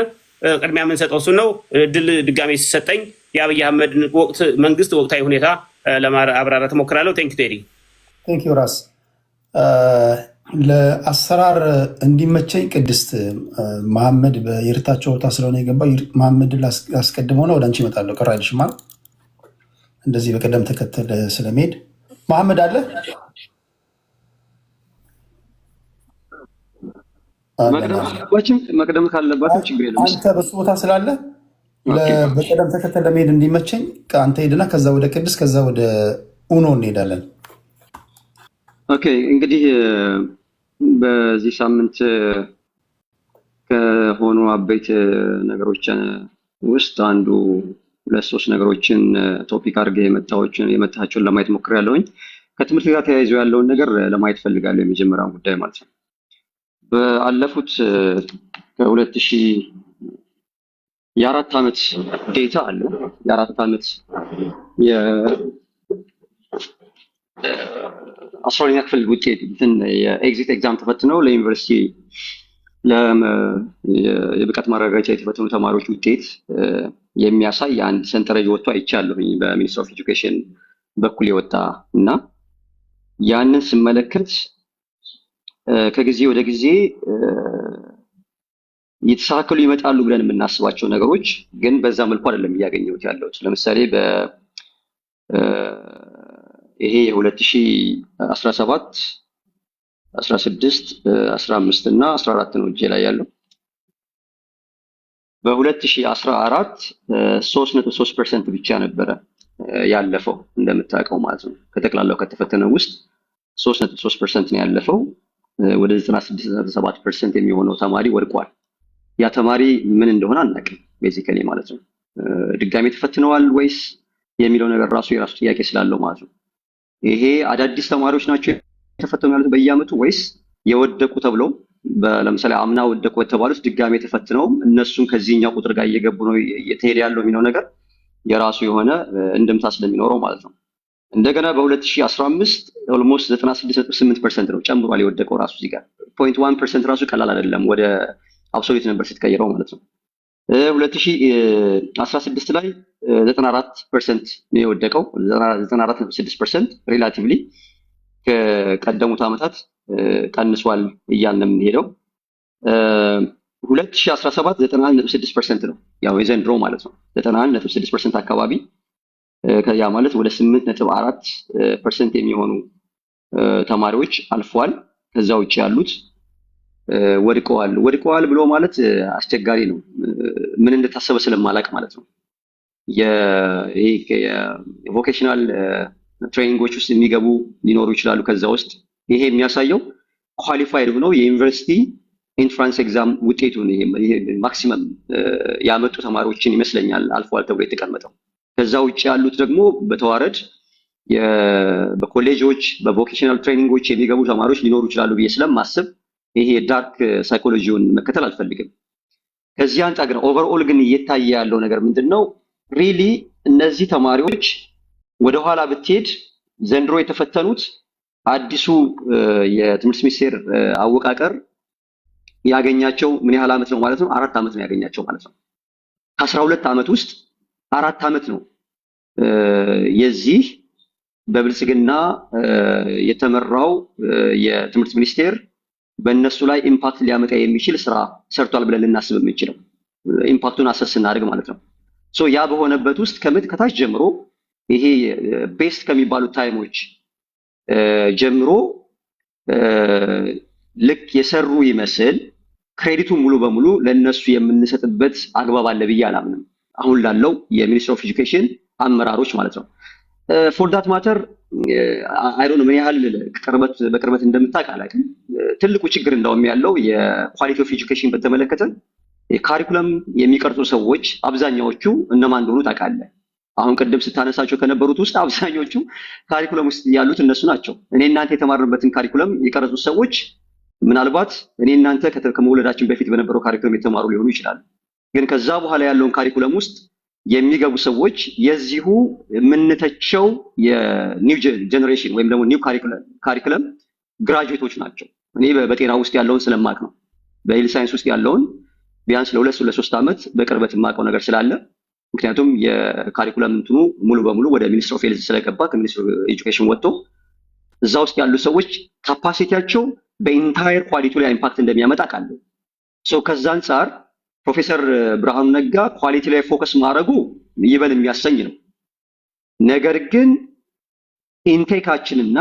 ቅድሚያ የምንሰጠው እሱ ነው። ድል ድጋሜ ሲሰጠኝ የአብይ አህመድ መንግስት ወቅታዊ ሁኔታ ለማብራራት እሞክራለሁ። ቴንክ ቴዲ። ቴንክ ዩ ራስ። ለአሰራር እንዲመቸኝ ቅድስት መሐመድ በየርታቸው ቦታ ስለሆነ የገባ መሐመድ ላስቀድመው ነው። ወደ አንቺ እመጣለሁ። ቅር አይልሽማ? እንደዚህ በቀደም ተከተል ስለመሄድ መሐመድ አለ መቅደም ካለባትም ችግር የለም። አንተ በሱ ቦታ ስላለ በቀደም ተከተል ለመሄድ እንዲመቸኝ አንተ ሄድና ከዛ ወደ ቅድስ ከዛ ወደ ኡኖ እንሄዳለን። ኦኬ እንግዲህ በዚህ ሳምንት ከሆኑ አበይት ነገሮች ውስጥ አንዱ 2-3 ነገሮችን ቶፒክ አድርጌ የመጣቸውን ለማየት ሞክሬያለሁኝ። ከትምህርት ጋር ተያይዞ ያለውን ነገር ለማየት ፈልጋለሁ። የመጀመሪያውን ጉዳይ ማለት ነው። በአለፉት ከ2000 የ4 ዓመት ዴታ አለ። የ4 ዓመት የ12ኛ ክፍል ውጤት የኤግዚት ኤግዛም ተፈትነው ለዩኒቨርሲቲ የብቃት ማረጋገጫ የተፈተኑ ተማሪዎች ውጤት የሚያሳይ አንድ ሰንጠረዥ ወጥቶ አይቻለሁኝ በሚኒስትር ኦፍ ኤጁኬሽን በኩል የወጣ እና ያንን ስመለከት ከጊዜ ወደ ጊዜ እየተስተካከሉ ይመጣሉ ብለን የምናስባቸው ነገሮች ግን በዛ መልኩ አይደለም እያገኘሁት ያለሁት። ለምሳሌ ይሄ የ2017 16 15 እና 14 ነው እጄ ላይ ያለው። በ2014 3.3% ብቻ ነበረ ያለፈው እንደምታውቀው ማለት ነው። ከጠቅላላው ከተፈተነው ውስጥ 3.3% ነው ያለፈው። ወደ 96.7% የሚሆነው ተማሪ ወድቋል። ያ ተማሪ ምን እንደሆነ አናውቅም ቤዚካሊ ማለት ነው። ድጋሜ ተፈትነዋል ወይስ የሚለው ነገር ራሱ የራሱ ጥያቄ ስላለው ማለት ነው። ይሄ አዳዲስ ተማሪዎች ናቸው የተፈተኑ ያሉት በየአመቱ ወይስ የወደቁ ተብለው ለምሳሌ አምና ወደቁ የተባሉት ድጋሜ ተፈትነው እነሱን ከዚህኛው ቁጥር ጋር እየገቡ ነው እየተሄደ ያለው የሚለው ነገር የራሱ የሆነ እንደምታ ስለሚኖረው ማለት ነው። እንደገና በ2015 ኦልሞስት 96.8% ነው ጨምሯል የወደቀው ራሱ እዚህ ጋር 0.1% ራሱ ቀላል አይደለም ወደ አብሶሉት ነበር ስትቀይረው ማለት ነው። 2016 ላይ 94% ነው የወደቀው 94.6% ሪላቲቭሊ ከቀደሙት ዓመታት ቀንሷል እያልን የምንሄደው። 2017 91.6% ነው ያው የዘንድሮ ማለት ነው 91.6% አካባቢ ከያ ማለት ወደ 8.4% የሚሆኑ ተማሪዎች አልፈዋል። ከዛ ውጭ ያሉት ወድቀዋል ብሎ ማለት አስቸጋሪ ነው። ምን እንደታሰበ ስለማላቅ ማለት ነው። የቮኬሽናል ትሬኒንጎች ውስጥ የሚገቡ ሊኖሩ ይችላሉ። ከዛ ውስጥ ይሄ የሚያሳየው ኳሊፋይድ ሆነው የዩኒቨርሲቲ ኢንትራንስ ኤግዛም ውጤቱን ይሄ ማክሲመም ያመጡ ተማሪዎችን ይመስለኛል አልፈዋል ተብሎ የተቀመጠው። ከዛ ውጭ ያሉት ደግሞ በተዋረድ በኮሌጆች በቮኬሽናል ትሬኒንጎች የሚገቡ ተማሪዎች ሊኖሩ ይችላሉ ብዬ ስለማስብ ይሄ ዳርክ ሳይኮሎጂውን መከተል አልፈልግም። ከዚህ አንጻር ግን ኦቨርኦል ግን እየታየ ያለው ነገር ምንድነው? ሪሊ እነዚህ ተማሪዎች ወደኋላ ብትሄድ ዘንድሮ የተፈተኑት አዲሱ የትምህርት ሚኒስቴር አወቃቀር ያገኛቸው ምን ያህል ዓመት ነው ማለት ነው? 4 ዓመት ነው ያገኛቸው ማለት ነው። ከ12 ዓመት ውስጥ 4 ዓመት ነው የዚህ በብልጽግና የተመራው የትምህርት ሚኒስቴር በእነሱ ላይ ኢምፓክት ሊያመጣ የሚችል ስራ ሰርቷል ብለን ልናስብ የምንችለው ኢምፓክቱን አሰስ እናድርግ ማለት ነው። ሶ ያ በሆነበት ውስጥ ከታች ጀምሮ ይሄ ቤስት ከሚባሉት ታይሞች ጀምሮ ልክ የሰሩ ይመስል ክሬዲቱ ሙሉ በሙሉ ለነሱ የምንሰጥበት አግባብ አለ ብዬ አላምንም። አሁን ላለው የሚኒስትር ኦፍ ኤጁኬሽን አመራሮች ማለት ነው። ፎር ዳት ማተር አይ ዶንት ኖ ምን ያህል በቅርበት እንደምታውቅ አላውቅም። ትልቁ ችግር እንደውም ያለው የኳሊቲ ኦፍ ኤጁኬሽን በተመለከተ የካሪኩለም የሚቀርጹ ሰዎች አብዛኛዎቹ እነማን እንደሆኑ ታውቃለህ። አሁን ቅድም ስታነሳቸው ከነበሩት ውስጥ አብዛኞቹ ካሪኩለም ውስጥ ያሉት እነሱ ናቸው። እኔ እናንተ የተማርንበትን ካሪኩለም የቀረጹ ሰዎች ምናልባት እኔ እናንተ ከመውለዳችን በፊት በነበረው ካሪኩለም የተማሩ ሊሆኑ ይችላሉ። ግን ከዛ በኋላ ያለውን ካሪኩለም ውስጥ የሚገቡ ሰዎች የዚሁ የምንተቸው የኒው ጀነሬሽን ወይም ደግሞ ኒው ካሪኩለም ግራጁዌቶች ናቸው። እኔ በጤና ውስጥ ያለውን ስለማቅ ነው። በሄልዝ ሳይንስ ውስጥ ያለውን ቢያንስ ለ2-3 ዓመት በቅርበት የማውቀው ነገር ስላለ ምክንያቱም የካሪኩለም እንትኑ ሙሉ በሙሉ ወደ ሚኒስትር ኦፍ ሄልዝ ስለገባ ከሚኒስትር ኤጁኬሽን ወጥቶ እዛ ውስጥ ያሉ ሰዎች ካፓሲቲያቸው በኢንታየር ኳሊቲ ላይ ኢምፓክት እንደሚያመጣ ቃለሁ። ከዛ አንጻር ፕሮፌሰር ብርሃኑ ነጋ ኳሊቲ ላይ ፎከስ ማድረጉ ይበል የሚያሰኝ ነው። ነገር ግን ኢንቴካችንና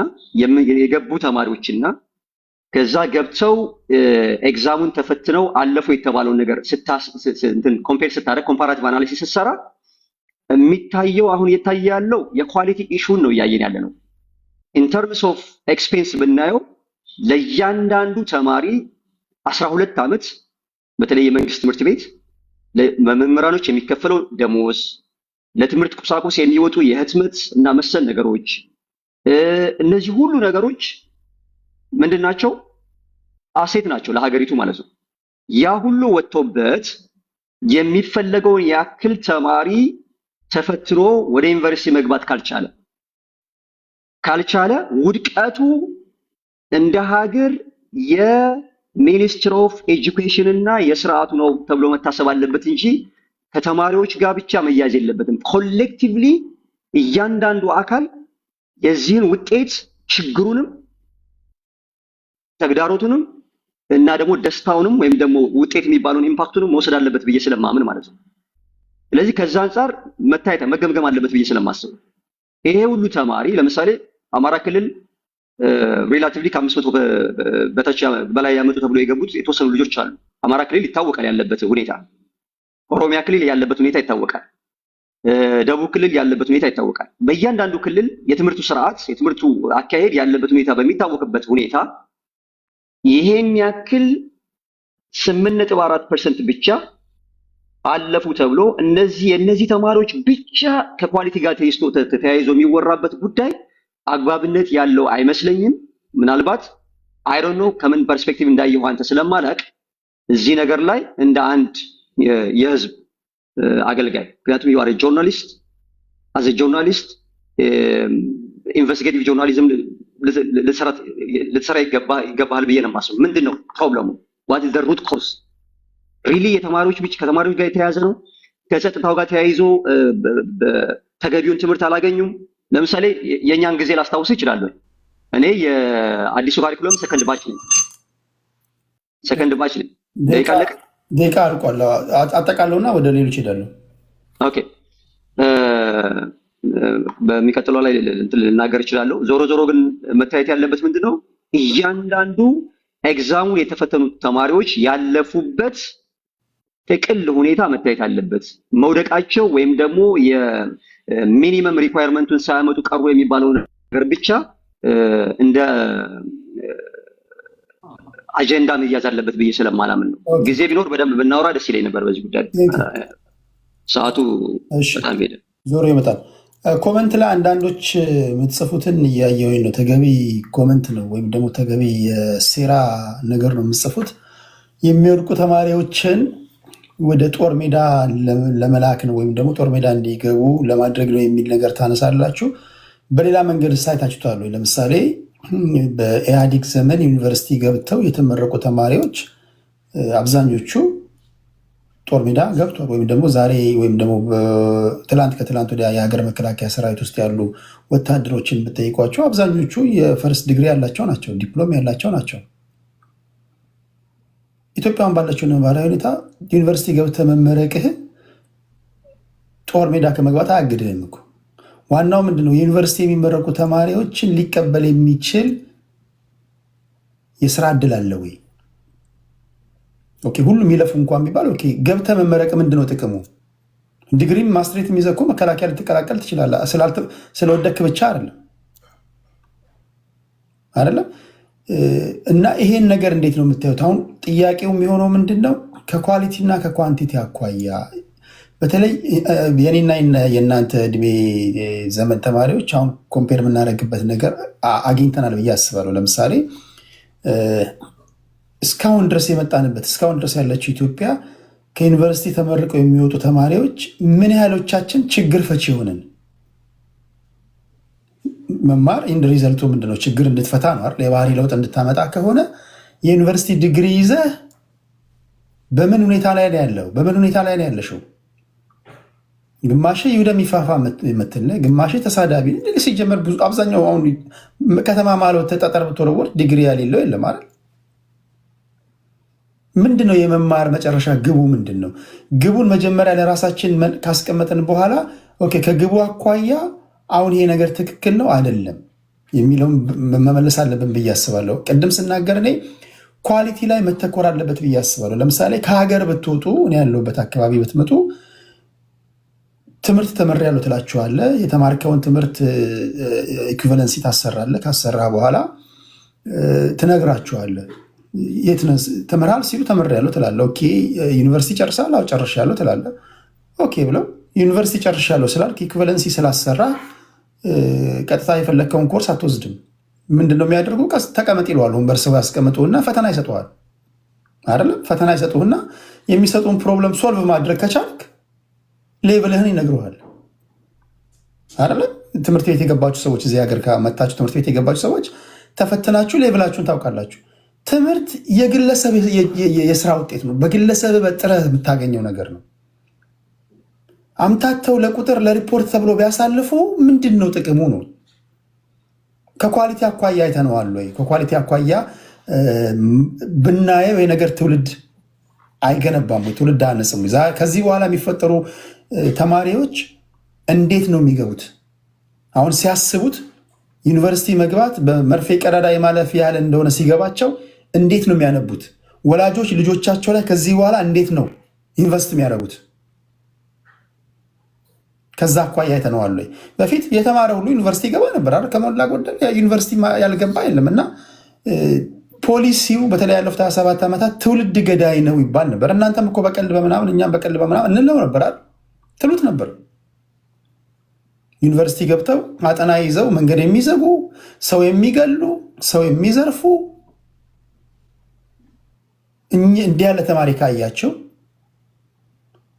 የገቡ ተማሪዎችና ከዛ ገብተው ኤግዛሙን ተፈትነው አለፉ የተባለው ነገር ኮምፔር ስታደርግ ኮምፓራቲቭ አናሊሲስ ስትሰራ የሚታየው አሁን እየታየ ያለው የኳሊቲ ኢሹን ነው እያየን ያለ ነው። ኢን ተርምስ ኦፍ ኤክስፔንስ ብናየው ለእያንዳንዱ ተማሪ 12 ዓመት በተለይ የመንግስት ትምህርት ቤት ለመምህራኖች የሚከፈለው ደሞዝ፣ ለትምህርት ቁሳቁስ የሚወጡ የህትመት እና መሰል ነገሮች፣ እነዚህ ሁሉ ነገሮች ምንድናቸው? አሴት ናቸው ለሀገሪቱ ማለት ነው። ያ ሁሉ ወጥቶበት የሚፈለገውን ያክል ተማሪ ተፈትኖ ወደ ዩኒቨርሲቲ መግባት ካልቻለ ውድቀቱ እንደ ሀገር የሚኒስትር ኦፍ ኤጁኬሽን እና የስርዓቱ ነው ተብሎ መታሰብ አለበት እንጂ ከተማሪዎች ጋር ብቻ መያዝ የለበትም። ኮሌክቲቭሊ እያንዳንዱ አካል የዚህን ውጤት ችግሩንም ተግዳሮቱንም እና ደግሞ ደስታውንም ወይም ደግሞ ውጤት የሚባለውን ኢምፓክቱንም መውሰድ አለበት ብዬ ስለማምን ማለት ነው። ስለዚህ ከዛ አንጻር መገምገም አለበት ብዬ ስለማስብ ይሄ ሁሉ ተማሪ ለምሳሌ አማራ ክልል ሪላቲቭሊ ከ500 በታች በላይ ያመጡ ተብሎ የገቡት የተወሰኑ ልጆች አሉ። አማራ ክልል ይታወቃል ያለበት ሁኔታ፣ ኦሮሚያ ክልል ያለበት ሁኔታ ይታወቃል፣ ደቡብ ክልል ያለበት ሁኔታ ይታወቃል። በእያንዳንዱ ክልል የትምህርቱ ስርዓት የትምህርቱ አካሄድ ያለበት ሁኔታ በሚታወቅበት ሁኔታ ይሄን ያክል 8.4% ብቻ አለፉ ተብሎ እነዚህ ተማሪዎች ብቻ ከኳሊቲ ጋር ተያይዞ የሚወራበት ጉዳይ አግባብነት ያለው አይመስለኝም። ምናልባት አይ ዶንት ኖ ከምን ፐርስፔክቲቭ እንዳየው አንተ ስለማላቅ እዚህ ነገር ላይ እንደ አንድ የህዝብ አገልጋይ ምክንያቱም you are a journalist as a journalist investigative journalism ልትሰራ ይገባሃል ብዬ ነው የማስበው። ምንድነው ፕሮብለሙ? what is the root cause really ከተማሪዎች ጋር የተያያዘ ነው? ከጸጥታው ጋር ተያይዞ ተገቢውን ትምህርት አላገኙም? ለምሳሌ የኛን ጊዜ ላስታውስ ይችላል። እኔ የአዲሱ ካሪኩለም ሰከንድ ባች ነኝ። ደቂቃ አልቋል። አጠቃለውና ወደ ሌሎች ሄዳለሁ። ኦኬ በሚቀጥለው ላይ ልናገር እችላለሁ። ዞሮ ግን መታየት ያለበት ምንድነው እያንዳንዱ ኤግዛሙን የተፈተኑት ተማሪዎች ያለፉበት ጥቅል ሁኔታ መታየት አለበት። መውደቃቸው ወይም ደግሞ የሚኒመም ሪኳየርመንቱን ሳያመጡ ቀሩ የሚባለው ነገር ብቻ እንደ አጀንዳ መያዝ አለበት ብዬ ስለማላምን ነው። ጊዜ ቢኖር በደንብ ብናወራ ደስ ይለኝ ነበር በዚህ ጉዳይ። ሰዓቱ በጣም ሄደ፣ ዞሮ ይመጣል። ኮመንት ላይ አንዳንዶች የምትጽፉትን እያየሁኝ ነው። ተገቢ ኮመንት ነው ወይም ደግሞ ተገቢ የሴራ ነገር ነው የምትጽፉት። የሚወድቁ ተማሪዎችን ወደ ጦር ሜዳ ለመላክ ነው ወይም ደግሞ ጦር ሜዳ እንዲገቡ ለማድረግ ነው የሚል ነገር ታነሳላችሁ። በሌላ መንገድ ሳይታችኋል። ለምሳሌ በኢህአዴግ ዘመን ዩኒቨርሲቲ ገብተው የተመረቁ ተማሪዎች አብዛኞቹ ጦር ሜዳ ገብቷል። ወይም ደግሞ ዛሬ ወይም ደግሞ ከትላንት ወዲያ የሀገር መከላከያ ሰራዊት ውስጥ ያሉ ወታደሮችን ብትጠይቋቸው አብዛኞቹ የፈርስት ዲግሪ ያላቸው ናቸው፣ ዲፕሎም ያላቸው ናቸው። ኢትዮጵያን ባለችው ነባራዊ ሁኔታ ዩኒቨርሲቲ ገብተህ መመረቅህ ጦር ሜዳ ከመግባት አያግድህም እኮ። ዋናው ምንድነው የዩኒቨርሲቲ የሚመረቁ ተማሪዎችን ሊቀበል የሚችል የስራ እድል አለ ወይ? ኦኬ ሁሉም ይለፉ እንኳን ቢባል ኦኬ ገብተህ መመረቅ ምንድነው ጥቅሙ? ዲግሪም ማስትሬት የሚይዘህ እኮ መከላከያ ልትቀላቀል ትችላለህ። ስለወደክ ብቻ አይደለም። እና ይሄን ነገር እንዴት ነው የምታዩት? አሁን ጥያቄው የሚሆነው ምንድነው ከኳሊቲ እና ከኳንቲቲ አኳያ በተለይ የኔና የእናንተ እድሜ ዘመን ተማሪዎች አሁን ኮምፔር የምናደርግበት ነገር አግኝተናል ብዬ አስባለሁ። ለምሳሌ እስካሁን ድረስ የመጣንበት እስካሁን ድረስ ያለችው ኢትዮጵያ ከዩኒቨርሲቲ ተመርቀው የሚወጡ ተማሪዎች ምን ያህሎቻችን ችግር ፈቺ ሆነን መማር ኢንድ ሪዘልቱ ምንድነው? ችግር እንድትፈታ ነው አይደል? የባህሪ ለውጥ እንድታመጣ ከሆነ የዩኒቨርሲቲ ዲግሪ ይዘህ በምን ሁኔታ ላይ ነው ያለው? በምን ሁኔታ ላይ ነው ያለሽው? ግማሽ ይሁዳ የሚፋፋ የምትል ግማሽ ተሳዳቢ። ሲጀመር ብዙ አብዛኛው አሁን ከተማ ማለት ተጠጠር ብትወረወር ዲግሪ ያሌለው የለም አይደል? ምንድነው የመማር መጨረሻ ግቡ ምንድነው? ግቡን መጀመሪያ ለራሳችን ካስቀመጥን በኋላ ኦኬ ከግቡ አኳያ አሁን ይሄ ነገር ትክክል ነው አይደለም የሚለውን መመለስ አለብን ብዬ አስባለሁ። ቅድም ስናገር እኔ ኳሊቲ ላይ መተኮር አለበት ብዬ አስባለሁ። ለምሳሌ ከሀገር ብትወጡ እኔ ያለሁበት አካባቢ ብትመጡ ትምህርት ተመሪያለሁ ትላችኋለህ። የተማርከውን ትምህርት ኢኩቫለንሲ ታሰራለህ። ካሰራ በኋላ ትነግራችኋለህ። የት ነህ ተመራል ሲሉ ተመሪያለሁ ትላለህ። ኦኬ ዩኒቨርሲቲ ጨርሳለህ? አዎ ጨርሻለሁ ትላለህ። ኦኬ ብለው ዩኒቨርሲቲ ጨርሻለሁ ስላልክ ኢኩቫለንሲ ስላሰራ ቀጥታ የፈለግከውን ኮርስ አትወስድም። ምንድነው የሚያደርጉ? ተቀመጥ ይለዋል። ወንበር ሰው ያስቀምጡና ፈተና ይሰጡሃል አይደለም? ፈተና ይሰጡህና የሚሰጡን ፕሮብለም ሶልቭ ማድረግ ከቻልክ ሌቭልህን ይነግሩሃል አይደለም? ትምህርት ቤት የገባችሁ ሰዎች እዚህ ሀገር ከመጣችሁ ትምህርት ቤት የገባችሁ ሰዎች ተፈትናችሁ ሌቭላችሁን ታውቃላችሁ። ትምህርት የግለሰብ የስራ ውጤት ነው። በግለሰብ በጥረህ የምታገኘው ነገር ነው። አምታተው ለቁጥር ለሪፖርት ተብሎ ቢያሳልፉ ምንድን ነው ጥቅሙ ነው? ከኳሊቲ አኳያ አይተነዋል ወይ? ከኳሊቲ አኳያ ብናየው የነገር ትውልድ አይገነባም ወይ? ትውልድ አያነጽም ወይ? ከዚህ በኋላ የሚፈጠሩ ተማሪዎች እንዴት ነው የሚገቡት? አሁን ሲያስቡት ዩኒቨርሲቲ መግባት በመርፌ ቀዳዳ የማለፍ ያህል እንደሆነ ሲገባቸው እንዴት ነው የሚያነቡት? ወላጆች ልጆቻቸው ላይ ከዚህ በኋላ እንዴት ነው ኢንቨስት የሚያደርጉት? ከዛ አኳያ አይተነዋል ወይ? በፊት የተማረ ሁሉ ዩኒቨርሲቲ ገባ ነበር አይደል? ከሞላ ጎደል ዩኒቨርሲቲ ያልገባ የለም። እና ፖሊሲው በተለይ ያለፉት 27 ዓመታት ትውልድ ገዳይ ነው ይባል ነበር። እናንተም እኮ በቀልድ በምናምን እኛም በቀልድ በምናምን እንለው ነበር አይደል? ትሉት ነበር። ዩኒቨርሲቲ ገብተው አጠና ይዘው መንገድ የሚዘጉ ሰው የሚገሉ ሰው የሚዘርፉ እንዲህ ያለ ተማሪ ካያቸው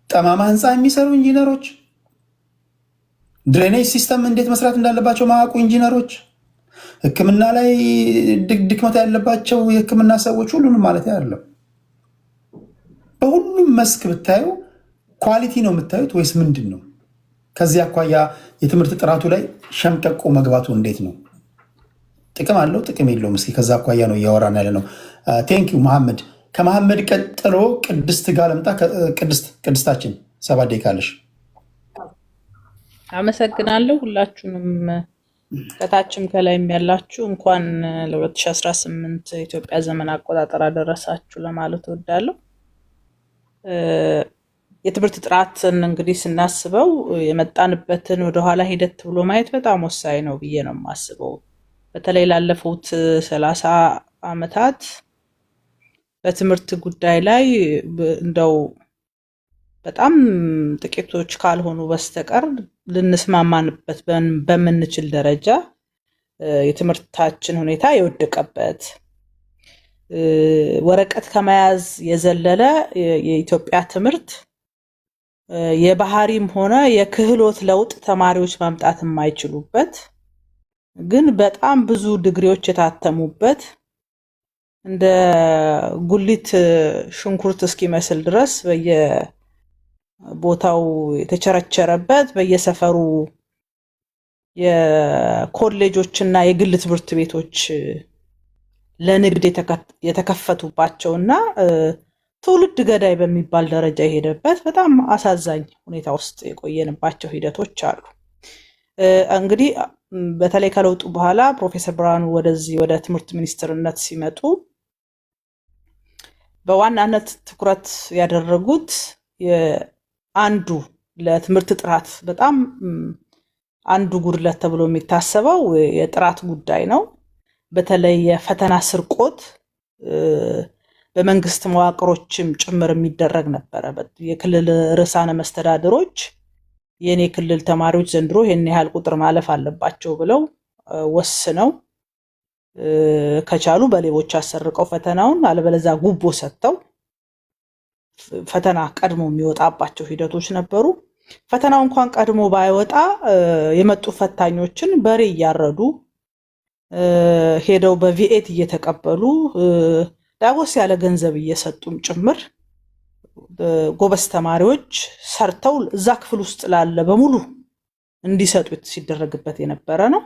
ጠማማ ህንፃ የሚሰሩ ኢንጂነሮች፣ ድሬኔጅ ሲስተም እንዴት መስራት እንዳለባቸው ማያውቁ ኢንጂነሮች፣ ሕክምና ላይ ድክመት ያለባቸው የሕክምና ሰዎች፣ ሁሉንም ማለት አይደለም። በሁሉም መስክ ብታዩ ኳሊቲ ነው የምታዩት ወይስ ምንድን ነው? ከዚህ አኳያ የትምህርት ጥራቱ ላይ ሸምቀቆ መግባቱ እንዴት ነው? ጥቅም አለው ጥቅም የለውም? እስኪ ከዛ አኳያ ነው እያወራን ያለ ነው። ቴንኪዩ መሐመድ። ከመሐመድ ቀጥሎ ቅድስት ጋር ልምጣ። ቅድስታችን 7 ደቂቃ አለሽ። አመሰግናለሁ። ሁላችሁንም ከታችም ከላይም ያላችሁ እንኳን ለ2018 ኢትዮጵያ ዘመን አቆጣጠር አደረሳችሁ ለማለት እወዳለሁ። የትምህርት ጥራትን እንግዲህ ስናስበው የመጣንበትን ወደኋላ ሂደት ብሎ ማየት በጣም ወሳኝ ነው ብዬ ነው የማስበው። በተለይ ላለፉት 30 ዓመታት በትምህርት ጉዳይ ላይ እንደው በጣም ጥቂቶች ካልሆኑ በስተቀር ልንስማማንበት በምንችል ደረጃ የትምህርታችን ሁኔታ የወደቀበት ወረቀት ከመያዝ የዘለለ የኢትዮጵያ ትምህርት የባህሪም ሆነ የክህሎት ለውጥ ተማሪዎች ማምጣት የማይችሉበት ግን በጣም ብዙ ዲግሪዎች የታተሙበት እንደ ጉሊት ሽንኩርት እስኪመስል ድረስ በየቦታው የተቸረቸረበት በየሰፈሩ የኮሌጆችና የግል ትምህርት ቤቶች ለንግድ የተከፈቱባቸውና ትውልድ ገዳይ በሚባል ደረጃ የሄደበት በጣም አሳዛኝ ሁኔታ ውስጥ የቆየንባቸው ሂደቶች አሉ። እንግዲህ በተለይ ከለውጡ በኋላ ፕሮፌሰር ብርሃኑ ወደዚህ ወደ ትምህርት ሚኒስትርነት ሲመጡ በዋናነት ትኩረት ያደረጉት አንዱ ለትምህርት ጥራት በጣም አንዱ ጉድለት ተብሎ የሚታሰበው የጥራት ጉዳይ ነው። በተለይ የፈተና ስርቆት በመንግስት መዋቅሮችም ጭምር የሚደረግ ነበረ። የክልል ርዕሳነ መስተዳድሮች የኔ ክልል ተማሪዎች ዘንድሮ ይሄን ያህል ቁጥር ማለፍ አለባቸው ብለው ወስነው ከቻሉ በሌቦች አሰርቀው ፈተናውን አለበለዚያ ጉቦ ሰጥተው ፈተና ቀድሞ የሚወጣባቸው ሂደቶች ነበሩ። ፈተናው እንኳን ቀድሞ ባይወጣ የመጡ ፈታኞችን በሬ እያረዱ ሄደው በቪኤት እየተቀበሉ ዳጎስ ያለ ገንዘብ እየሰጡም ጭምር ጎበዝ ተማሪዎች ሰርተው እዛ ክፍል ውስጥ ላለ በሙሉ እንዲሰጡት ሲደረግበት የነበረ ነው።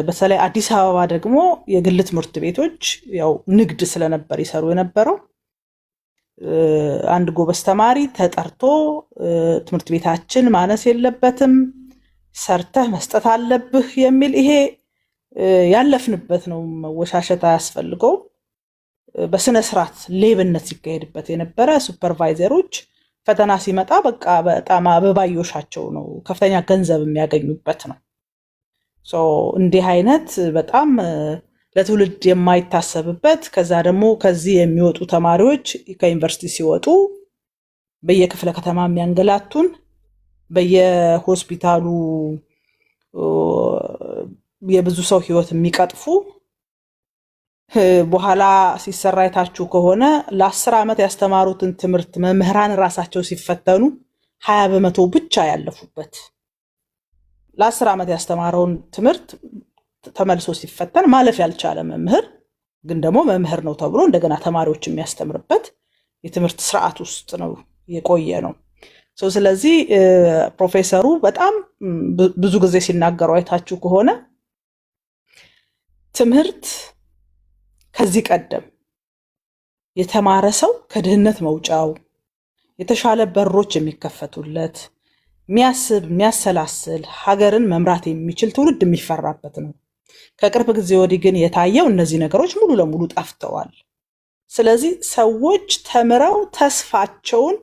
በተለይ አዲስ አበባ ደግሞ የግል ትምህርት ቤቶች ያው ንግድ ስለነበር ይሰሩ የነበረው አንድ ጎበዝ ተማሪ ተጠርቶ ትምህርት ቤታችን ማነስ የለበትም ሰርተህ መስጠት አለብህ የሚል ይሄ ያለፍንበት ነው። መወሻሸት አያስፈልገው። በስነ ስርዓት ሌብነት ሲካሄድበት የነበረ ሱፐርቫይዘሮች ፈተና ሲመጣ በቃ በጣም አበባዮሻቸው ነው ከፍተኛ ገንዘብ የሚያገኙበት ነው። እንዲህ አይነት በጣም ለትውልድ የማይታሰብበት ከዛ ደግሞ ከዚህ የሚወጡ ተማሪዎች ከዩኒቨርሲቲ ሲወጡ በየክፍለ ከተማ የሚያንገላቱን በየሆስፒታሉ የብዙ ሰው ህይወት የሚቀጥፉ በኋላ ሲሰራ የታችሁ ከሆነ ለ10 ዓመት ያስተማሩትን ትምህርት መምህራን ራሳቸው ሲፈተኑ 20% ብቻ ያለፉበት ለ10 ዓመት ያስተማረውን ትምህርት ተመልሶ ሲፈተን ማለፍ ያልቻለ መምህር ግን ደግሞ መምህር ነው ተብሎ እንደገና ተማሪዎች የሚያስተምርበት የትምህርት ስርዓት ውስጥ ነው የቆየ ነው። ስለዚህ ፕሮፌሰሩ በጣም ብዙ ጊዜ ሲናገሩ አይታችሁ ከሆነ ትምህርት ከዚህ ቀደም የተማረ ሰው ከድህነት መውጫው የተሻለ በሮች የሚከፈቱለት የሚያስብ የሚያሰላስል ሀገርን መምራት የሚችል ትውልድ የሚፈራበት ነው። ከቅርብ ጊዜ ወዲህ ግን የታየው እነዚህ ነገሮች ሙሉ ለሙሉ ጠፍተዋል። ስለዚህ ሰዎች ተምረው ተስፋቸውን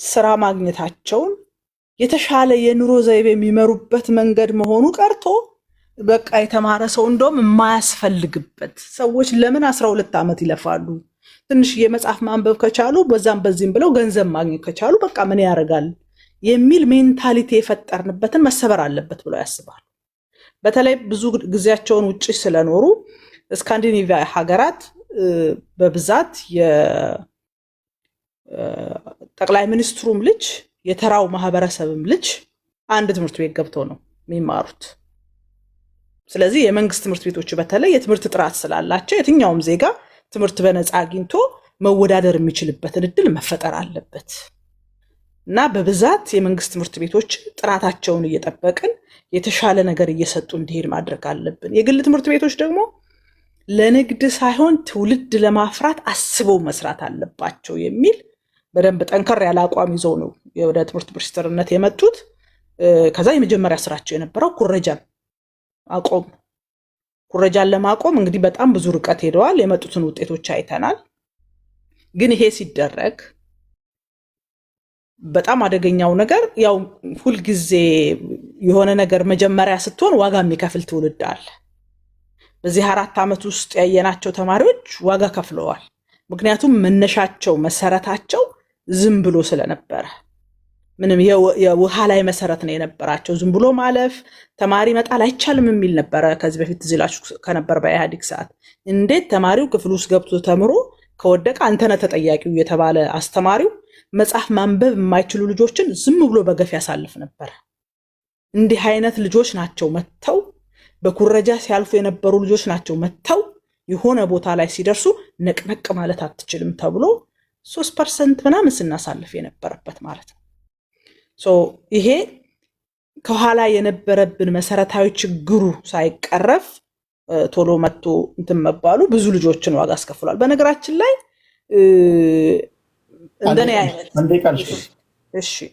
ስራ ማግኘታቸውን የተሻለ የኑሮ ዘይቤ የሚመሩበት መንገድ መሆኑ ቀርቶ በቃ የተማረ ሰው እንደውም የማያስፈልግበት ሰዎች ለምን 12 ዓመት ይለፋሉ? ትንሽ የመጽሐፍ ማንበብ ከቻሉ በዛም በዚህም ብለው ገንዘብ ማግኘት ከቻሉ በቃ ምን ያደርጋል የሚል ሜንታሊቲ የፈጠርንበትን መሰበር አለበት ብለው ያስባሉ። በተለይ ብዙ ጊዜያቸውን ውጪ ስለኖሩ ስካንዲኔቪያ ሀገራት በብዛት የጠቅላይ ሚኒስትሩም ልጅ የተራው ማህበረሰብም ልጅ አንድ ትምህርት ቤት ገብተው ነው የሚማሩት። ስለዚህ የመንግስት ትምህርት ቤቶች በተለይ የትምህርት ጥራት ስላላቸው የትኛውም ዜጋ ትምህርት በነፃ አግኝቶ መወዳደር የሚችልበትን እድል መፈጠር አለበት እና በብዛት የመንግስት ትምህርት ቤቶች ጥራታቸውን እየጠበቅን የተሻለ ነገር እየሰጡ እንዲሄድ ማድረግ አለብን። የግል ትምህርት ቤቶች ደግሞ ለንግድ ሳይሆን ትውልድ ለማፍራት አስበው መስራት አለባቸው የሚል በደንብ ጠንከር ያለ አቋም ይዘው ነው ወደ ትምህርት ሚኒስትርነት የመጡት። ከዛ የመጀመሪያ ስራቸው የነበረው ኩረጃን አቆም። ኩረጃን ለማቆም እንግዲህ በጣም ብዙ ርቀት ሄደዋል። የመጡትን ውጤቶች አይተናል። ግን ይሄ ሲደረግ በጣም አደገኛው ነገር ያው ሁልጊዜ የሆነ ነገር መጀመሪያ ስትሆን ዋጋ የሚከፍል ትውልድ አለ። በዚህ 4 ዓመት ውስጥ ያየናቸው ተማሪዎች ዋጋ ከፍለዋል። ምክንያቱም መነሻቸው መሰረታቸው ዝም ብሎ ስለነበረ ምንም የውሃ ላይ መሰረት ነው የነበራቸው። ዝም ብሎ ማለፍ ተማሪ መጣል አይቻልም የሚል ነበረ ከዚህ በፊት ዝላችሁ ከነበር በኢህአዴግ ሰዓት። እንዴት ተማሪው ክፍል ውስጥ ገብቶ ተምሮ ከወደቀ አንተ ነህ ተጠያቂው የተባለ አስተማሪው መጽሐፍ ማንበብ የማይችሉ ልጆችን ዝም ብሎ በገፍ ያሳልፍ ነበር። እንዲህ አይነት ልጆች ናቸው መተው በኩረጃ ሲያልፉ የነበሩ ልጆች ናቸው መተው የሆነ ቦታ ላይ ሲደርሱ ነቅነቅ ማለት አትችልም ተብሎ 3% ምናምን ስናሳልፍ የነበረበት ማለት ነው። ይሄ ከኋላ የነበረብን መሰረታዊ ችግሩ ሳይቀረፍ ቶሎ መጥቶ እንትን መባሉ ብዙ ልጆችን ዋጋ አስከፍሏል። በነገራችን ላይ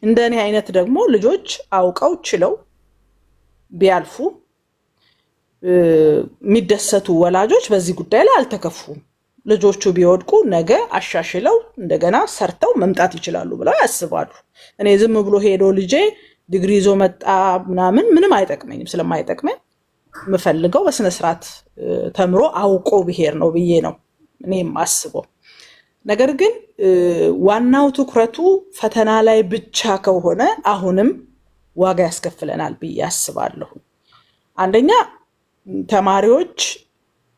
እንደኔ አይነት ደግሞ ልጆች አውቀው ችለው ቢያልፉ የሚደሰቱ ወላጆች በዚህ ጉዳይ ላይ አልተከፉም። ልጆቹ ቢወድቁ ነገ አሻሽለው እንደገና ሰርተው መምጣት ይችላሉ ብለው ያስባሉ። እኔ ዝም ብሎ ሄዶ ልጄ ዲግሪ ይዞ መጣ ምንም አይጠቅመኝም። ስለማይጠቅመኝ የምፈልገው በስነ ስርዓት ተምሮ አውቆ ብሄር ነው ብዬ ነው እኔ የማስበው። ነገር ግን ዋናው ትኩረቱ ፈተና ላይ ብቻ ከሆነ አሁንም ዋጋ ያስከፍለናል ብዬ አስባለሁ። አንደኛ ተማሪዎች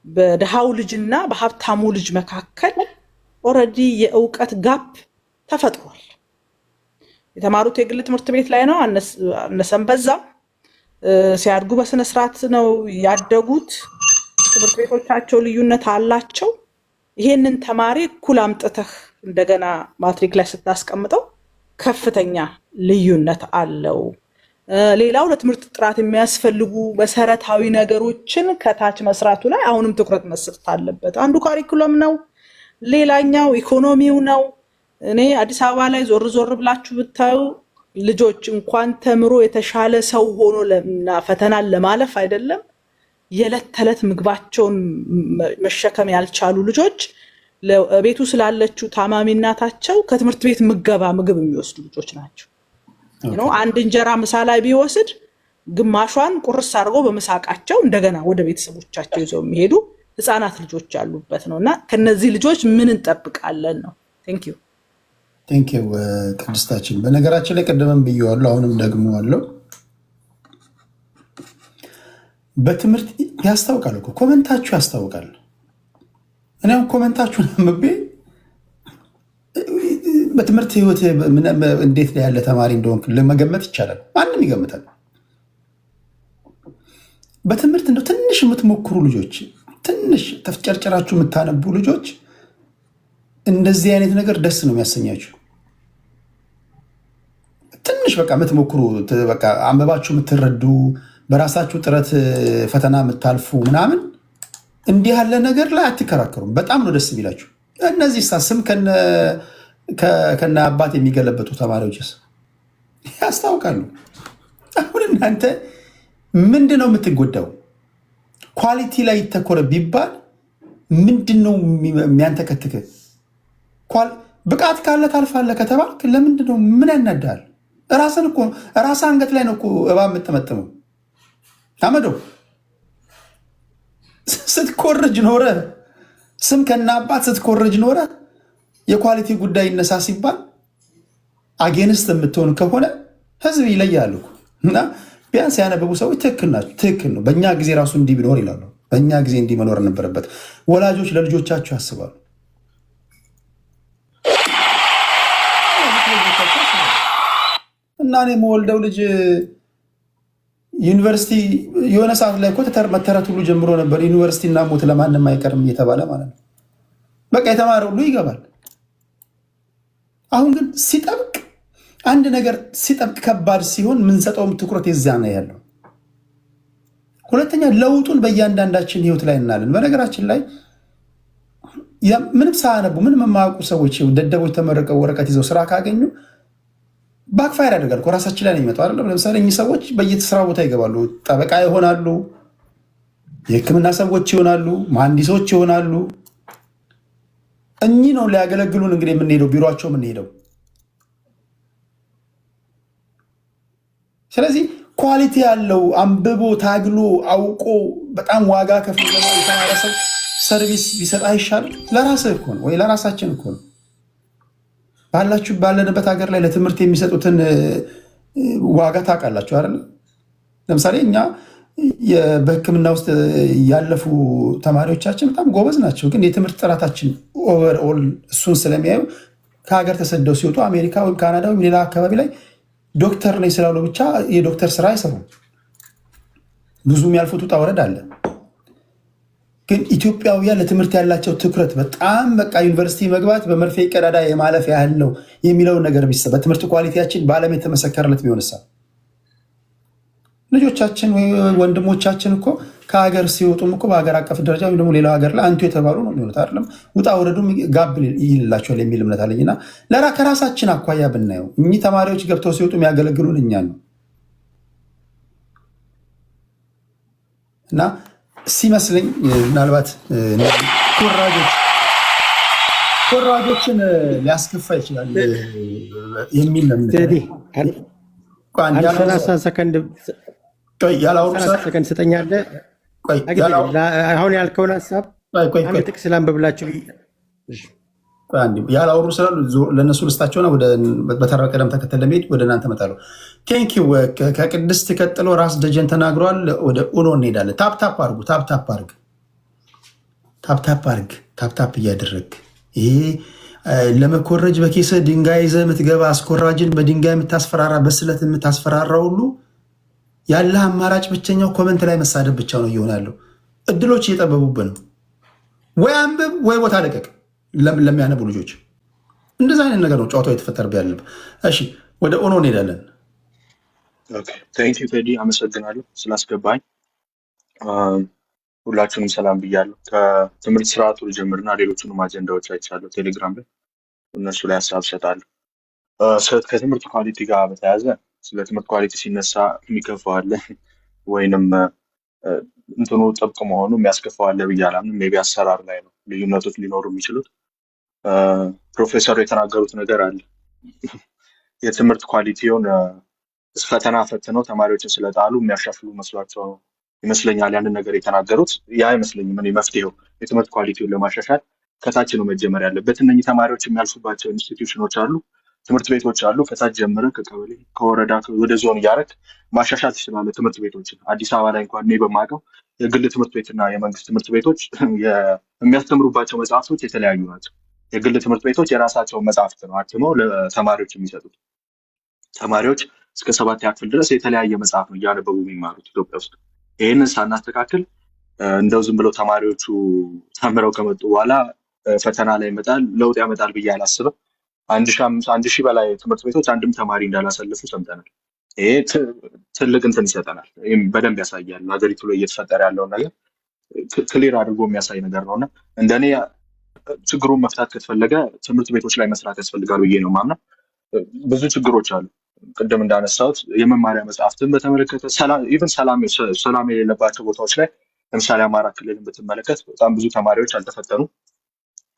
በደሃው ልጅና በሀብታሙ ልጅ መካከል ኦልሬዲ የእውቀት ጋፕ ተፈጥሯል። የተማሩት የግል ትምህርት ቤት ላይ ነው። አነሰም በዛም ሲያድጉ በስነ ስርዓት ነው ያደጉት። ትምህርት ቤቶቻቸው ልዩነት አላቸው። ይሄንን ተማሪ እኩል አምጥተህ እንደገና ማትሪክ ላይ ስታስቀምጠው ከፍተኛ ልዩነት አለው። ሌላው ለትምህርት ጥራት የሚያስፈልጉ መሰረታዊ ነገሮችን ከታች መስራቱ ላይ አሁንም ትኩረት መስጠት አለበት። አንዱ ካሪኩለም ነው፣ ሌላኛው ኢኮኖሚው ነው። እኔ አዲስ አበባ ላይ ዞር ዞር ብላችሁ ብታዩ ልጆች እንኳን ተምሮ የተሻለ ሰው ሆኖ ፈተናን ለማለፍ አይደለም የዕለት ተዕለት ምግባቸውን መሸከም ያልቻሉ ልጆች ቤቱ ስላለችው ታማሚ እናታቸው ከትምህርት ቤት ምግብ የሚወስዱ ልጆች ናቸው። አንድ እንጀራ ምሳ ላይ ቢወስድ ግማሿን ቁርስ አድርገው በመሳቃቸው እንደገና ወደ ቤተሰቦቻቸው ይዘው የሚሄዱ ህፃናት ልጆች ያሉበት ነውና ከነዚህ ልጆች ምን እንጠብቃለን ነው። ቴንክ ዩ ቅድስታችን። በነገራችን ላይ ቀደመን ብየዋለሁ፣ አሁንም ደግሜዋለሁ። በትምህርት ያስታውቃል እኮ ኮመንታችሁ ያስታውቃል። እኔ አሁን ኮመንታችሁን አንብቤ በትምህርት ህይወት እንዴት ያለ ተማሪ እንደሆንክ ለመገመት ይቻላል። ማንም ይገምታል። በትምህርት እንደው ትንሽ የምትሞክሩ ልጆች፣ ትንሽ ተፍጨርጨራችሁ የምታነቡ ልጆች እንደዚህ አይነት ነገር ደስ ነው የሚያሰኛችሁ። ትንሽ በቃ የምትሞክሩ በቃ አንበባችሁ የምትረዱ በራሳችሁ ጥረት ፈተና የምታልፉ ምናምን እንዲህ ያለ ነገር ላይ አትከራከሩም። በጣም ነው ደስ የሚላችሁ። እነዚህ ስም ከነ አባት የሚገለበጡ ተማሪዎችስ ያስታውቃሉ። አሁን እናንተ ምንድነው የምትጎዳው? ኳሊቲ ላይ ይተኮረ ቢባል ምንድነው የሚያንተከትክ? ብቃት ካለ ታልፋለህ ከተባልክ ለምንድነው? ምን ያናዳል? ራስ አንገት ላይ ነው እኮ እባብ የምትጠመጥመው። አመዶ ስትኮርጅ ኖረ፣ ስም ከና አባት ስትኮርጅ ኖረ። የኳሊቲ ጉዳይ ይነሳ ሲባል አጌንስት የምትሆን ከሆነ ህዝብ ይለያሉ። እና ቢያንስ ያነበቡ ሰዎች ትክክል ናቸው፣ ትክክል ነው። በእኛ ጊዜ ራሱ እንዲህ ቢኖር ይላሉ። በእኛ ጊዜ እንዲህ መኖር ነበረበት። ወላጆች ለልጆቻቸው ያስባሉ። እና እኔ የምወልደው ልጅ ዩኒቨርሲቲ የሆነ ሰዓት ላይ እኮ መተረት ሁሉ ጀምሮ ነበር። ዩኒቨርሲቲ እና ሞት ለማንም አይቀርም እየተባለ ማለት ነው። በቃ የተማረ ሁሉ ይገባል። አሁን ግን ሲጠብቅ አንድ ነገር ሲጠብቅ ከባድ ሲሆን የምንሰጠውም ትኩረት የዚያ ነው ያለው። ሁለተኛ ለውጡን በእያንዳንዳችን ህይወት ላይ እናለን። በነገራችን ላይ ምንም ሳያነቡ ምንም የማያውቁ ሰዎች ደደቦች ተመርቀው ወረቀት ይዘው ስራ ካገኙ ባክፋየር ያደርጋል። ራሳችን ላይ ነው የሚመጣው አይደለም። ለምሳሌ እኚህ ሰዎች በየስራ ቦታ ይገባሉ። ጠበቃ ይሆናሉ፣ የህክምና ሰዎች ይሆናሉ፣ መሐንዲሶች ይሆናሉ። እኚህ ነው ሊያገለግሉን እንግዲህ የምንሄደው ቢሮቸው የምንሄደው። ስለዚህ ኳሊቲ ያለው አንብቦ ታግሎ አውቆ በጣም ዋጋ ከፍሎ የተማረ ሰው ሰርቪስ ቢሰጥ አይሻልም? ለራስህ እኮ ነው ወይ ለራሳችን እኮ ነው። ባለንበት ሀገር ላይ ለትምህርት የሚሰጡትን ዋጋ ታውቃላችሁ አይደል? ለምሳሌ እኛ በህክምና ውስጥ ያለፉ ተማሪዎቻችን በጣም ጎበዝ ናቸው። ግን የትምህርት ጥራታችን ኦቨርኦል እሱን ስለሚያዩ ከሀገር ተሰደው ሲወጡ አሜሪካ ወይም ካናዳ ወይም ሌላ አካባቢ ላይ ዶክተር ነኝ ስላሉ ብቻ የዶክተር ስራ አይሰሩም። ብዙ የሚያልፉት ውጣ ውረድ አለ። ግን ኢትዮጵያውያን ለትምህርት ያላቸው ትኩረት በጣም በቃ ዩኒቨርሲቲ መግባት በመርፌ ቀዳዳ የማለፍ ያህል ነው የሚለውን ነገር ቢሰብ በትምህርት ኳሊቲያችን በዓለም የተመሰከረለት ቢሆንሳ ልጆቻችን ወይ ወንድሞቻችን እኮ ከሀገር ሲወጡም እኮ በሀገር አቀፍ ደረጃ ወይም ደግሞ ሌላው ሀገር ላይ አንቱ የተባሉ ነው የሚሆኑት አይደለም። ውጣ ውረዱም ጋብ ይልላቸዋል የሚል እምነት አለኝና ከራሳችን አኳያ ብናየው እኚህ ተማሪዎች ገብተው ሲወጡ የሚያገለግሉን እኛን ነው እና ሲመስለኝ ምናልባት ኮራጆችን ሊያስከፋ ይችላል የሚል ነው። 30 ሰከንድ ስጠኛለህ። አሁን ያልከውን ሀሳብ አንድ ጥቅስ ላንብብላችሁ። ያላወሩ ስላሉ ለእነሱ ልስታቸውና በተራ ቀደም ተከተል ለመሄድ ወደ እናንተ እመጣለሁ። ቴንኪው። ከቅድስት ቀጥሎ ራስ ደጀን ተናግሯል። ወደ ኡኖ እንሄዳለን። ታፕታፕ አርጉ። ታፕታፕ እያደረግ ይሄ ለመኮረጅ በኬሰ ድንጋይ ይዘህ የምትገባ አስኮራጅን በድንጋይ የምታስፈራራ በስለት የምታስፈራራ ሁሉ ያለህ አማራጭ ብቸኛው ኮመንት ላይ መሳደብ ብቻ ነው እየሆነ ያለው። እድሎች እየጠበቡብን ነው። ወይ አንብብ ወይ ቦታ ለቀቅ ለሚያነቡ ልጆች። እንደዚህ አይነት ነገር ነው ጨዋታው የተፈጠረብህ ያለብህ። እሺ ወደ ኦኖ እንሄዳለን። ቴንክ ዩ ቴዲ፣ አመሰግናለሁ ስላስገባኝ። ሁላችሁንም ሰላም ብያለሁ። ከትምህርት ስርዓቱ ልጀምርና ሌሎቹንም አጀንዳዎች አይቻለሁ ቴሌግራም ላይ፣ እነሱ ላይ ሀሳብ እሰጣለሁ። ከትምህርት ኳሊቲ ጋር በተያያዘ ስለ ትምህርት ኳሊቲ ሲነሳ የሚከፋው አለ ወይንም እንትኑ ጥብቅ መሆኑ የሚያስከፋው አለ ብዬ አላምንም። ሜይ ቢ አሰራር ላይ ነው ልዩነቶች ሊኖሩ የሚችሉት። ፕሮፌሰሩ የተናገሩት ነገር አለ የትምህርት ኳሊቲውን ፈተና ፈትነው ተማሪዎችን ስለጣሉ የሚያሻሽሉ መስሏቸው ይመስለኛል ያንን ነገር የተናገሩት። ያ አይመስለኝም። እኔ መፍትሄው የትምህርት ኳሊቲውን ለማሻሻል ከታች ነው መጀመር ያለበት። እነኚህ ተማሪዎች የሚያልፉባቸው ኢንስቲትዩሽኖች አሉ፣ ትምህርት ቤቶች አሉ። ከታች ጀምረ ከቀበሌ ከወረዳ ወደ ዞን እያደረግ ማሻሻል ትችላለህ ትምህርት ቤቶችን። አዲስ አበባ ላይ እንኳን እኔ በማውቀው የግል ትምህርት ቤትና የመንግስት ትምህርት ቤቶች የሚያስተምሩባቸው መጽሐፍቶች የተለያዩ ናቸው። የግል ትምህርት ቤቶች የራሳቸውን መጽሐፍት ነው አትመው ለተማሪዎች የሚሰጡት። ተማሪዎች እስከ 7ኛ ክፍል ድረስ የተለያየ መጽሐፍ ነው እያነበቡ የሚማሩት ኢትዮጵያ ውስጥ። ይህንን ሳናስተካክል እንደው ዝም ብለው ተማሪዎቹ ተምረው ከመጡ በኋላ ፈተና ላይ ይመጣል ለውጥ ያመጣል ብዬ አላስብም። 1,000 በላይ ትምህርት ቤቶች አንድም ተማሪ እንዳላሰልፉ ሰምተናል። ይሄ ትልቅ እንትን ይሰጠናል። ይህም በደንብ ያሳያል ሀገሪቱ ላይ እየተፈጠረ ያለውን ነገር ክሊር አድርጎ የሚያሳይ ነገር ነውና እንደኔ ችግሩን መፍታት ከተፈለገ ትምህርት ቤቶች ላይ መስራት ያስፈልጋል ብዬ ነው ማምነው። ብዙ ችግሮች አሉ። ቅድም እንዳነሳሁት የመማሪያ መጽሐፍትን በተመለከተ ኢቨን ሰላም የሌለባቸው ቦታዎች ላይ ለምሳሌ አማራ ክልልን ብትመለከት በጣም ብዙ ተማሪዎች አልተፈተኑ።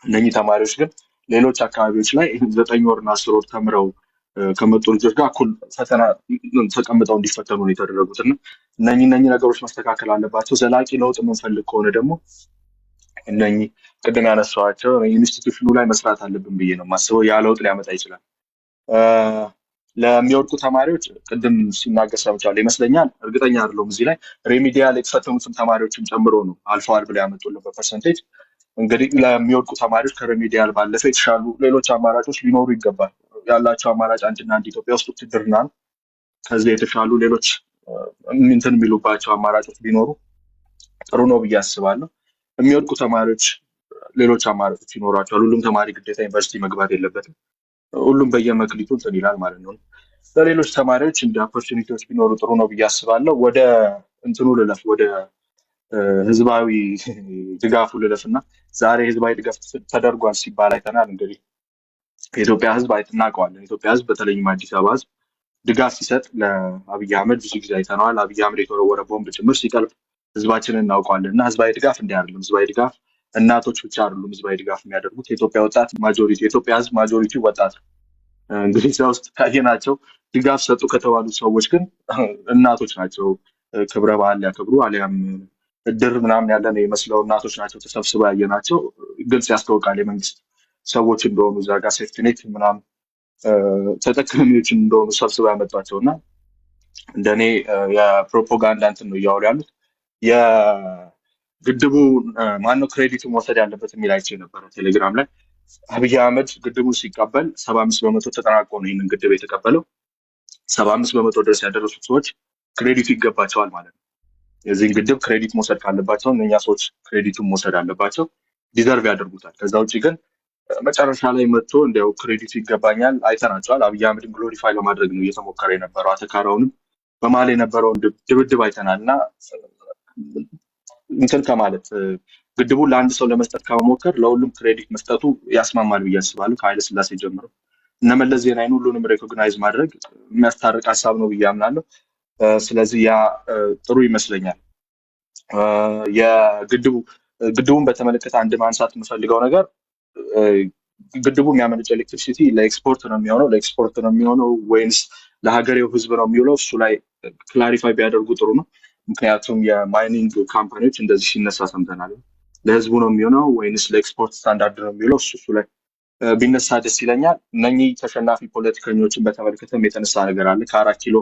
እነኚህ ተማሪዎች ግን ሌሎች አካባቢዎች ላይ 9 ወርና 10 ወር ተምረው ከመጡ ልጆች ጋር እኩል ፈተና ተቀምጠው እንዲፈተኑ ነው የተደረጉት። እና እነኚህ ነገሮች መስተካከል አለባቸው። ዘላቂ ለውጥ የምንፈልግ ከሆነ ደግሞ እነኚህ ቅድም ያነሳኋቸው ኢንስቲትዩሽኑ ላይ መስራት አለብን ብዬ ነው የማስበው። ያ ለውጥ ሊያመጣ ይችላል። ለሚወድቁ ተማሪዎች ቅድም ሲናገር ሰምቻለሁ ይመስለኛል፣ እርግጠኛ አይደለሁም። እዚህ ላይ ሬሚዲያል የተፈተኑትን ተማሪዎችም ጨምሮ ነው አልፈዋል ብለው ያመጡልን በፐርሰንቴጅ። እንግዲህ ለሚወድቁ ተማሪዎች ከሬሚዲያል ባለፈ የተሻሉ ሌሎች አማራጮች ሊኖሩ ይገባል። ያላቸው አማራጭ አንድና አንድ ኢትዮጵያ ውስጥ ውትድርና ነው። ከዚህ የተሻሉ ሌሎች እንትን የሚሉባቸው አማራጮች ቢኖሩ ጥሩ ነው ብዬ አስባለሁ። የሚወድቁ ተማሪዎች ሌሎች አማራጮች ይኖራቸዋል። ሁሉም ተማሪ ግዴታ ዩኒቨርሲቲ መግባት የለበትም። ሁሉም በየመክሊቱ እንትን ይላል ማለት ነው። ለሌሎች ተማሪዎች እንደ ኦፖርቹኒቲዎች ቢኖሩ ጥሩ ነው ብዬ አስባለሁ። ወደ እንትኑ ልለፍ፣ ወደ ህዝባዊ ድጋፉ ልለፍ እና ዛሬ ህዝባዊ ድጋፍ ተደርጓል ሲባል አይተናል። እንግዲህ የኢትዮጵያ ህዝብ እናውቀዋለን። የኢትዮጵያ ህዝብ በተለይም አዲስ አበባ ህዝብ ድጋፍ ሲሰጥ ለአብይ አህመድ ብዙ ጊዜ አይተነዋል። አብይ አህመድ የተወረወረ ቦምብ ጭምር ሲቀልብ ህዝባችንን እናውቀዋለን። እና ህዝባዊ ድጋፍ እንዲህ አይደለም። ህዝባዊ ድጋፍ እናቶች ብቻ አይደሉም ህዝባዊ ድጋፍ የሚያደርጉት። የኢትዮጵያ ወጣት ማጆሪቲ፣ የኢትዮጵያ ህዝብ ማጆሪቲ ወጣት። እንግዲህ እዚያ ውስጥ ካየናቸው ድጋፍ ሰጡ ከተባሉ ሰዎች ግን እናቶች ናቸው። ክብረ በዓል ሊያከብሩ አሊያም እድር ምናምን ያለን የመስለው እናቶች ናቸው ተሰብስበው ያየናቸው። ግልጽ ያስታውቃል የመንግስት ሰዎች እንደሆኑ እዛ ጋር ሴፍቲኔት ምናምን ተጠቃሚዎች እንደሆኑ ሰብስበው ያመጧቸው እና እንደኔ የፕሮፓጋንዳ እንትን ነው እያወሩ ያሉት። የግድቡ ማነው ክሬዲቱ መውሰድ ያለበት የሚል አይቼ ነበረ ቴሌግራም ላይ። አብይ አህመድ ግድቡ ሲቀበል 75 በመቶ ተጠናቆ ነው ይህንን ግድብ የተቀበለው። 75 በመቶ ድረስ ያደረሱት ሰዎች ክሬዲቱ ይገባቸዋል ማለት ነው። የዚህን ግድብ ክሬዲት መውሰድ ካለባቸው እነኛ ሰዎች ክሬዲቱን መውሰድ አለባቸው፣ ዲዘርቭ ያደርጉታል። ከዛ ውጭ ግን መጨረሻ ላይ መጥቶ እንዲያው ክሬዲቱ ይገባኛል አይተናቸዋል። አብይ አህመድን ግሎሪፋይ ለማድረግ ነው እየተሞከረ የነበረው። አተካራውንም በመሀል የነበረውን ድብድብ አይተናል እና እንትን ከማለት ግድቡን ለአንድ ሰው ለመስጠት ከመሞከር ለሁሉም ክሬዲት መስጠቱ ያስማማል ብዬ አስባለሁ። ከኃይለ ሥላሴ ጀምሮ እነ መለስ ዜናዊን ሁሉንም ሬኮግናይዝ ማድረግ የሚያስታርቅ ሀሳብ ነው ብዬ አምናለሁ። ስለዚህ ያ ጥሩ ይመስለኛል። ግድቡን በተመለከተ አንድ ማንሳት የምፈልገው ነገር ግድቡ የሚያመነጭ ኤሌክትሪሲቲ ለኤክስፖርት ነው የሚሆነው ወይንስ ለሀገሬው ህዝብ ነው የሚውለው? እሱ ላይ ክላሪፋይ ቢያደርጉ ጥሩ ነው። ምክንያቱም የማይኒንግ ካምፓኒዎች እንደዚህ ሲነሳ ሰምተናል። ለህዝቡ ነው የሚሆነው ወይንስ ለኤክስፖርት ስታንዳርድ ነው የሚውለው? እሱ ላይ ቢነሳ ደስ ይለኛል። እነኚህ ተሸናፊ ፖለቲከኞችን በተመለከተም የተነሳ ነገር አለ። ከ4 ኪሎ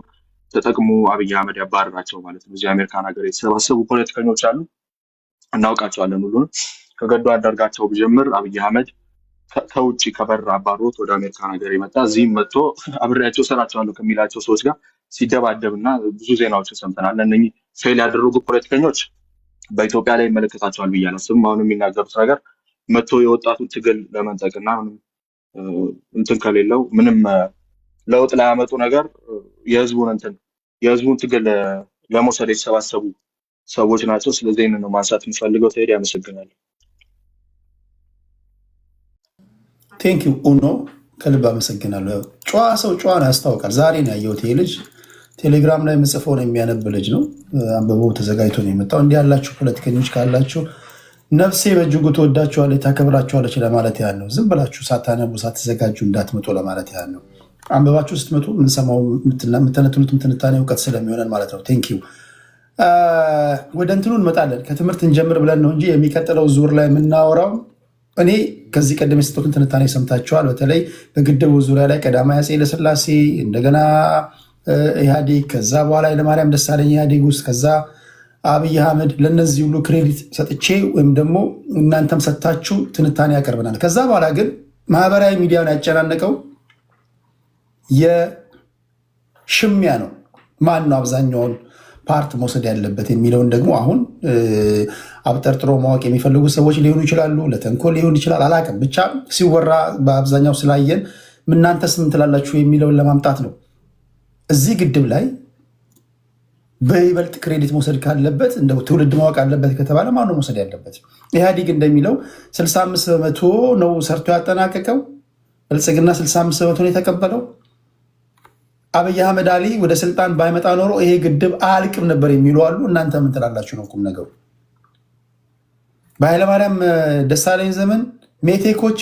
ተጠቅሞ አብይ አህመድ ያባረራቸው ማለት ነው። እዚህ አሜሪካን ሀገር የተሰባሰቡ ፖለቲከኞች አሉ፣ እናውቃቸዋለን ሁሉንም። ከገዱ አንዳርጋቸው ብጀምር አብይ አህመድ ከውጭ ከበር አባሮት ወደ አሜሪካ ነገር የመጣ እዚህም መጥቶ አብሬያቸው ሰራቸዋለሁ ከሚላቸው ሰዎች ጋር ሲደባደብ እና ብዙ ዜናዎችን ሰምተናል። እነኚህ ፌል ያደረጉ ፖለቲከኞች በኢትዮጵያ ላይ ይመለከታቸዋል ብዬ አላስብም። አሁን የሚናገሩት ነገር መጥቶ የወጣቱን ትግል ለመንጠቅና እንትን ከሌለው ምንም ለውጥ ላያመጡ ነገር የህዝቡን ትግል ለመውሰድ የተሰባሰቡ ሰዎች ናቸው። ስለዚህ ይህንን ነው ማንሳት የምፈልገው። ቴዲ አመሰግናለሁ። ቴንኪው ኡኖ ከልብ አመሰግናለሁ። ጨዋ ሰው ጨዋን ያስታውቃል። ዛሬ ነው ያየሁት። ይሄ ልጅ ቴሌግራም ላይ የምጽፈውን የሚያነብ ልጅ ነው። አንብበው ተዘጋጅቶ ነው የመጣው። እንዲህ ያላችሁ ፖለቲከኞች ካላችሁ ነፍሴ በእጅጉ ትወዳችኋለች፣ ታከብራችኋለች ለማለት ያህል ነው። ዝም ብላችሁ ሳታነቡ ሳትዘጋጁ እንዳትመጡ ለማለት ያህል ነው። አንብባችሁ ስትመጡ የምንሰማው የምተነትኑት ትንታኔ እውቀት ስለሚሆነን ማለት ነው። ቴንኪው። ወደ እንትኑ እንመጣለን። ከትምህርት እንጀምር ብለን ነው እንጂ የሚቀጥለው ዙር ላይ የምናወራው እኔ ከዚህ ቀደም የሰጡትን ትንታኔ ሰምታችኋል። በተለይ በግድቡ ዙሪያ ላይ ቀዳማዊ አፄ ኃይለሥላሴ እንደገና ኢህአዴግ፣ ከዛ በኋላ ኃይለማርያም ደሳለኝ ኢህአዴግ ውስጥ፣ ከዛ አብይ አህመድ፣ ለእነዚህ ሁሉ ክሬዲት ሰጥቼ ወይም ደግሞ እናንተም ሰጥታችሁ ትንታኔ ያቀርበናል። ከዛ በኋላ ግን ማህበራዊ ሚዲያውን ያጨናነቀው የሽሚያ ነው። ማን ነው አብዛኛውን ፓርት መውሰድ ያለበት የሚለውን ደግሞ አሁን አብጠርጥሮ ማወቅ የሚፈልጉ ሰዎች ሊሆኑ ይችላሉ። ለተንኮል ሊሆን ይችላል፣ አላውቅም። ብቻ ሲወራ በአብዛኛው ስላየን እናንተስ ምን ትላላችሁ የሚለውን ለማምጣት ነው። እዚህ ግድብ ላይ በይበልጥ ክሬዲት መውሰድ ካለበት እንደው ትውልድ ማወቅ አለበት ከተባለ ማነው መውሰድ ያለበት? ኢህአዴግ እንደሚለው 65 በመቶ ነው ሰርቶ ያጠናቀቀው። ብልጽግና 65 በመቶ ነው የተቀበለው። አብይ አህመድ አሊ ወደ ስልጣን ባይመጣ ኖሮ ይሄ ግድብ አያልቅም ነበር የሚሉ አሉ። እናንተ ምን ትላላችሁ ነው ቁም ነገሩ። በኃይለማርያም ደሳለኝ ዘመን ሜቴኮች